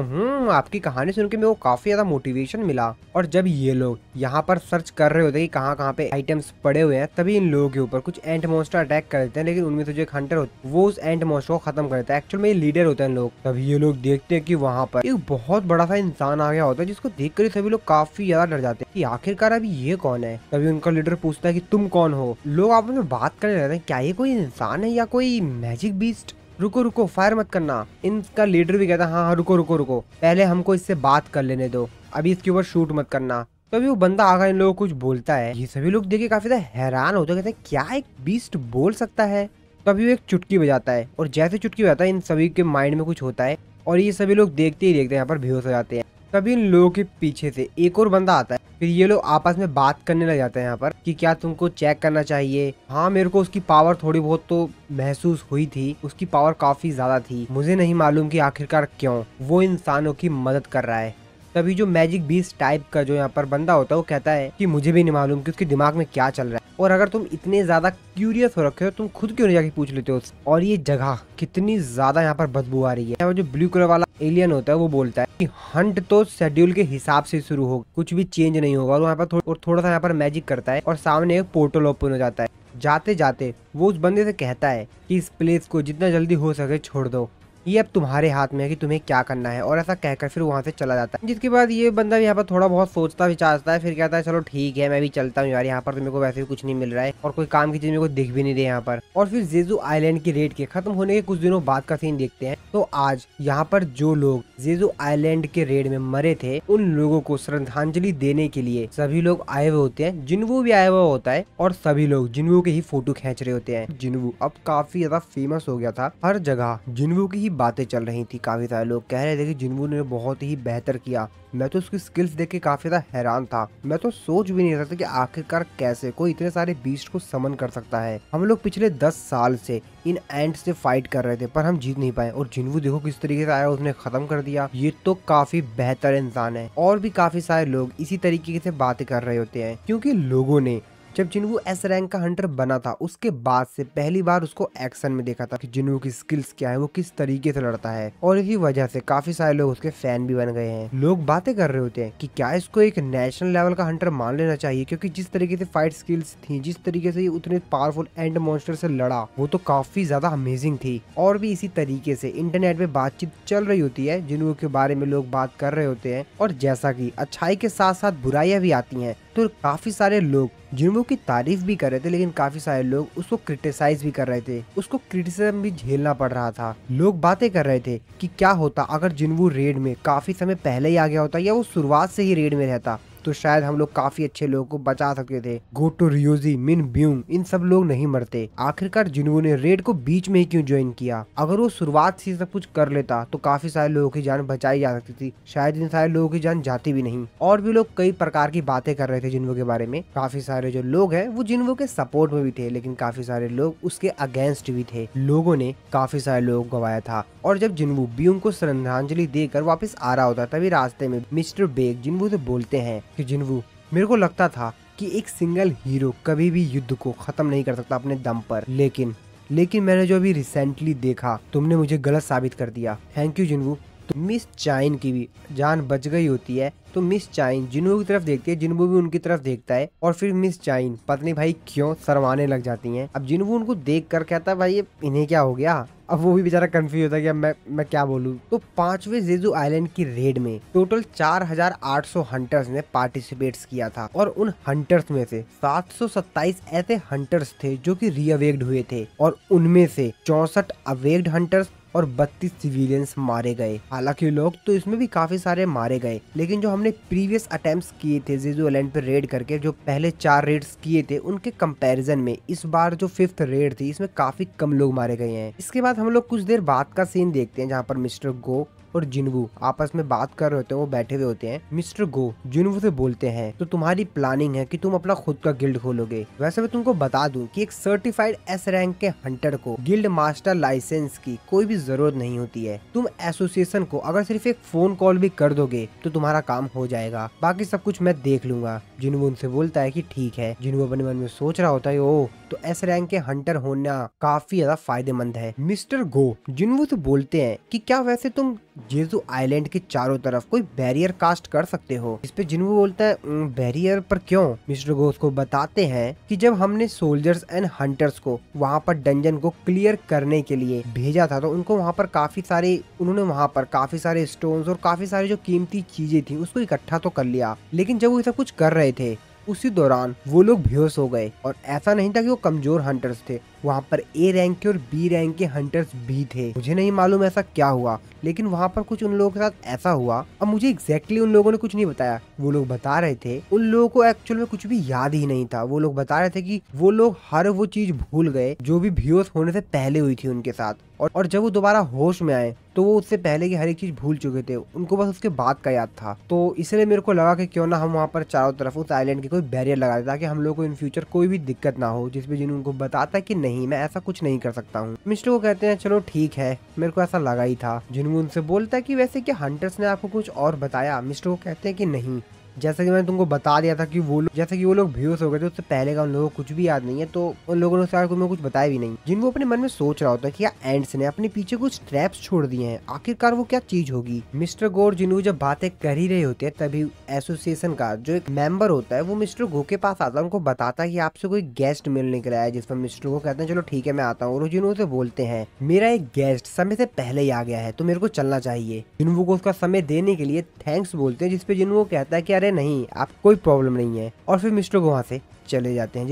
आपकी कहानी सुन के मेरे को काफी ज्यादा मोटिवेशन मिला। और जब ये लोग यहाँ पर सर्च कर रहे होते हैं कि कहाँ कहाँ पे आइटम्स पड़े हुए हैं, तभी इन लोगों के ऊपर कुछ एंट मॉन्स्टर अटैक कर देते हैं। लेकिन उनमें से जो एक हंटर होता है वो उस एंट मॉन्स्टर को खत्म कर देता है। एक्चुअल में ये लीडर होता है इन लोग। तभी ये लोग देखते हैं कि वहाँ पर एक बहुत बड़ा सा इंसान आ गया होता है, जिसको देखकर सभी लोग काफी ज्यादा डर जाते हैं कि आखिरकार अभी ये कौन है। तभी उनका लीडर पूछता है कि तुम कौन हो। लोग आपस में बात करने लगते हैं, क्या ये कोई इंसान है या कोई मैजिक बीस्ट। रुको रुको, फायर मत करना। इनका लीडर भी कहता है हाँ हाँ रुको रुको रुको, पहले हमको इससे बात कर लेने दो, अभी इसके ऊपर शूट मत करना। तभी वो बंदा आकर इन लोगों को कुछ बोलता है। ये सभी लोग देख के काफी ज्यादा हैरान होते हैं, कहते हैं क्या एक बीस्ट बोल सकता है। तभी वो एक चुटकी बजाता है और जैसे चुटकी बजाता है इन सभी के माइंड में कुछ होता है और ये सभी लोग देखते ही देखते यहाँ पर बेहोश हो जाते हैं। तभी इन लोगों के पीछे से एक और बंदा आता है। फिर ये लोग आपस में बात करने लग जाते हैं यहाँ पर कि क्या तुमको चेक करना चाहिए। हाँ, मेरे को उसकी पावर थोड़ी बहुत तो महसूस हुई थी, उसकी पावर काफी ज्यादा थी। मुझे नहीं मालूम कि आखिरकार क्यों वो इंसानों की मदद कर रहा है। तभी जो मैजिक बीस्ट टाइप का जो यहाँ पर बंदा होता है वो कहता है कि मुझे भी नहीं मालूम कि उसके दिमाग में क्या चल रहा है, और अगर तुम इतने ज्यादा क्यूरियस हो रखे हो तुम खुद क्यों नहीं जाके पूछ लेते हो। और ये जगह कितनी ज्यादा यहाँ पर बदबू आ रही है। वो जो ब्लू कलर वाला एलियन होता है वो बोलता है कि हंट तो शेड्यूल के हिसाब से शुरू होगा, कुछ भी चेंज नहीं होगा। और वहाँ पर थोड़ा सा यहाँ पर मैजिक करता है और सामने एक पोर्टल ओपन हो जाता है। जाते जाते वो उस बंदे से कहता है कि इस प्लेस को जितना जल्दी हो सके छोड़ दो, ये अब तुम्हारे हाथ में है कि तुम्हें क्या करना है। और ऐसा कहकर फिर वहां से चला जाता है। जिसके बाद ये बंदा यहाँ पर थोड़ा बहुत सोचता विचारता है, फिर कहता है चलो ठीक है मैं भी चलता हूँ यार, यहाँ पर तो मेरे को वैसे भी कुछ नहीं मिल रहा है और कोई काम की चीज मेरे को दिख भी नहीं रही यहाँ पर। और फिर जेजू आइलैंड की रेड के खत्म होने के कुछ दिनों बाद का सीन देखते हैं। तो आज यहाँ पर जो लोग जेजू आइलैंड के रेड में मरे थे उन लोगों को श्रद्धांजलि देने के लिए सभी लोग आए हुए होते हैं। जिन्वू भी आया हुआ होता है और सभी लोग जिन्वू के ही फोटो खींच रहे होते हैं। जिन्वू अब काफी ज्यादा फेमस हो गया था, हर जगह जिन्वू की ही बातें चल रही थी। काफी सारे लोग कह रहे थे कि जिन्वू ने बहुत ही बेहतर किया। मैं तो उसकी स्किल्स देख के काफी ज्यादा हैरान था। मैं तो सोच भी नहीं सकता कि आखिरकार कैसे कोई इतने सारे बीस्ट को समन कर सकता है। हम लोग पिछले 10 साल से इन एंट से फाइट कर रहे थे पर हम जीत नहीं पाए, और जिन्वू देखो किस तरीके से आया, उसने खत्म कर दिया। ये तो काफी बेहतर इंसान है। और भी काफी सारे लोग इसी तरीके से बातें कर रहे होते हैं, क्योंकि लोगों ने जब जिन्वू एस रैंक का हंटर बना था उसके बाद से पहली बार उसको एक्शन में देखा था कि जिन्वू की स्किल्स क्या है, वो किस तरीके से लड़ता है। और इसी वजह से काफी सारे लोग उसके फैन भी बन गए हैं। लोग बातें कर रहे होते हैं कि क्या इसको एक नेशनल लेवल का हंटर मान लेना चाहिए, क्योंकि जिस तरीके से फाइट स्किल्स थी, जिस तरीके से ये उतने पावरफुल एंड मॉन्स्टर से लड़ा, वो तो काफी ज्यादा अमेजिंग थी। और भी इसी तरीके से इंटरनेट पे बातचीत चल रही होती है, जिन्वू के बारे में लोग बात कर रहे होते हैं। और जैसा कि अच्छाई के साथ साथ बुराइयां भी आती हैं, तो काफी सारे लोग जिन्वू की तारीफ भी कर रहे थे, लेकिन काफी सारे लोग उसको क्रिटिसाइज भी कर रहे थे। उसको क्रिटिसिज्म भी झेलना पड़ रहा था। लोग बातें कर रहे थे कि क्या होता अगर जिन्वू रेड में काफी समय पहले ही आ गया होता, या वो शुरुआत से ही रेड में रहता, तो शायद हम लोग काफी अच्छे लोगों को बचा सकते थे। गोटो, रियोजी, मिन ब्यूंग, इन सब लोग नहीं मरते। आखिरकार जिन्वू ने रेड को बीच में ही क्यों ज्वाइन किया? अगर वो शुरुआत से सब कुछ कर लेता तो काफी सारे लोगों की जान बचाई जा सकती थी। शायद इन सारे लोगों की जान जाती भी नहीं। और भी लोग कई प्रकार की बातें कर रहे थे जिन्वू के बारे में। काफी सारे जो लोग हैं वो जिन्वू के सपोर्ट में भी थे, लेकिन काफी सारे लोग उसके अगेंस्ट भी थे। लोगों ने काफी सारे लोगों को गवाया था। और जब जिन्वू ब्यूंग को श्रद्धांजलि देकर वापस आ रहा होता, तभी रास्ते में मिस्टर बेग जिन्वू से बोलते हैं कि जिन्वू, मेरे को लगता था कि एक सिंगल हीरो कभी भी युद्ध को खत्म नहीं कर सकता अपने दम पर, लेकिन मैंने जो अभी रिसेंटली देखा, तुमने मुझे गलत साबित कर दिया। Thank you जिन्वू। तो मिस चाइन की भी जान बच गई होती है। तो मिस चाइन जिन्वू की तरफ देखती है, जिन्वू भी उनकी तरफ देखता है, और फिर मिस चाइन पत्नी भाई क्यों शर्माने लग जाती हैं। अब जिन्वू उनको देख कर कहता है भाई इन्हें क्या हो गया। अब वो भी बेचारा कंफ्यूज होता है कि अब मैं क्या बोलूं। तो 5वें जेजू आइलैंड की रेड में टोटल 4800 हंटर्स ने पार्टिसिपेट किया था, और उन हंटर्स में से 727 ऐसे हंटर्स थे जो कि रीअवेक्ड हुए थे, और उनमें से 64 अवेक्ड हंटर्स और 32 सिविलियंस मारे गए। हालांकि लोग तो इसमें भी काफी सारे मारे गए, लेकिन जो हमने प्रीवियस अटेम्प्ट्स किए थे जेजू आइलैंड पे रेड करके, जो पहले 4 रेड्स किए थे, उनके कंपैरिजन में इस बार जो 5th रेड थी इसमें काफी कम लोग मारे गए हैं। इसके बाद हम लोग कुछ देर बाद का सीन देखते हैं, जहाँ पर मिस्टर गो और जिन्वू आपस में बात कर रहे होते हैं। वो बैठे हुए होते हैं। मिस्टर गो जिन्वू से बोलते हैं, तो तुम्हारी प्लानिंग है कि तुम अपना खुद का गिल्ड खोलोगे। वैसे मैं तुमको बता दूं कि एक सर्टिफाइड एस रैंक के हंटर को गिल्ड मास्टर लाइसेंस की कोई भी जरूरत नहीं होती है। तुम एसोसिएशन को अगर सिर्फ एक फोन कॉल भी कर दोगे तो तुम्हारा काम हो जाएगा, बाकी सब कुछ मैं देख लूंगा। जिन्वू उनसे बोलता है कि ठीक है। जिन्वू अपने मन में सोच रहा होता है ओह, तो एस रैंक के हंटर होना काफी ज्यादा फायदेमंद है। मिस्टर गो जिन्वू से बोलते हैं कि क्या वैसे तुम जेजू आइलैंड के चारों तरफ कोई बैरियर कास्ट कर सकते हो। इस पे जिन्वू बोलता है बैरियर पर क्यों? मिस्टर गो उसको बताते हैं कि जब हमने सोल्जर्स एंड हंटर्स को वहाँ पर डंजन को क्लियर करने के लिए भेजा था तो उन्होंने वहाँ पर काफी सारे स्टोन्स और काफी सारी जो कीमती चीजें थी उसको इकट्ठा तो कर लिया, लेकिन जब वो सब कुछ कर रहे थे उसी दौरान वो लोग बेहोश हो गए। और ऐसा नहीं था कि वो कमजोर हंटर्स थे, वहाँ पर ए रैंक के और बी रैंक के हंटर्स भी थे। मुझे नहीं मालूम ऐसा क्या हुआ, लेकिन वहाँ पर कुछ उन लोगों के साथ ऐसा हुआ। अब मुझे एग्जैक्टली उन लोगों ने कुछ नहीं बताया। वो लोग बता रहे थे उन लोगों को एक्चुअल में कुछ भी याद ही नहीं था। वो लोग बता रहे थे कि वो लोग हर वो चीज भूल गए जो भी बेहोश होने से पहले हुई थी उनके साथ, और जब वो दोबारा होश में आए तो वो उससे पहले की हर एक चीज भूल चुके थे, उनको बस उसके बाद का याद था। तो इसलिए मेरे को लगा कि क्यों ना हम वहाँ पर चारों तरफ उस आइलैंड के कोई बैरियर लगा दे ताकि हम लोग को इन फ्यूचर कोई भी दिक्कत ना हो, जिसमें जिन उनको बताता है कि नहीं मैं ऐसा कुछ नहीं कर सकता हूँ। मिस्टर को कहते हैं चलो ठीक है, मेरे को ऐसा लगा ही था। जिनू उनसे बोलता है कि वैसे क्या हंटर्स ने आपको कुछ और बताया? मिस्टर को कहते हैं कि नहीं, जैसा कि मैंने तुमको बता दिया था कि वो लोग बेहोश हो गए थे उससे पहले का उन लोगों को कुछ भी याद नहीं है, तो उन लोगों ने शायद तुम्हें कुछ बताया भी नहीं। जिन वो अपने मन में सोच रहा होता है कि या एंड्स ने अपने पीछे कुछ ट्रैप्स छोड़ दिए हैं, आखिरकार वो क्या चीज होगी। मिस्टर गो और जिनू जब बातें कर ही रहे होते हैं तभी एसोसिएशन का जो एक मेंबर होता है वो मिस्टर गो के पास आता है, उनको बताता है कि आपसे कोई गेस्ट मिलने के लिए आया, जिस पर मिस्टर गो कहते हैं चलो ठीक है मैं आता हूँ। और जिनू से बोलते हैं मेरा एक गेस्ट समय से पहले ही आ गया है तो मेरे को चलना चाहिए। जिनू को उसका समय देने के लिए थैंक्स बोलते हैं, जिसपे जिनू कहता है कि अरे नहीं आप कोई प्रॉब्लम नहीं है, और फिर मिस्टर गो वहाँ से चले जाते हैं।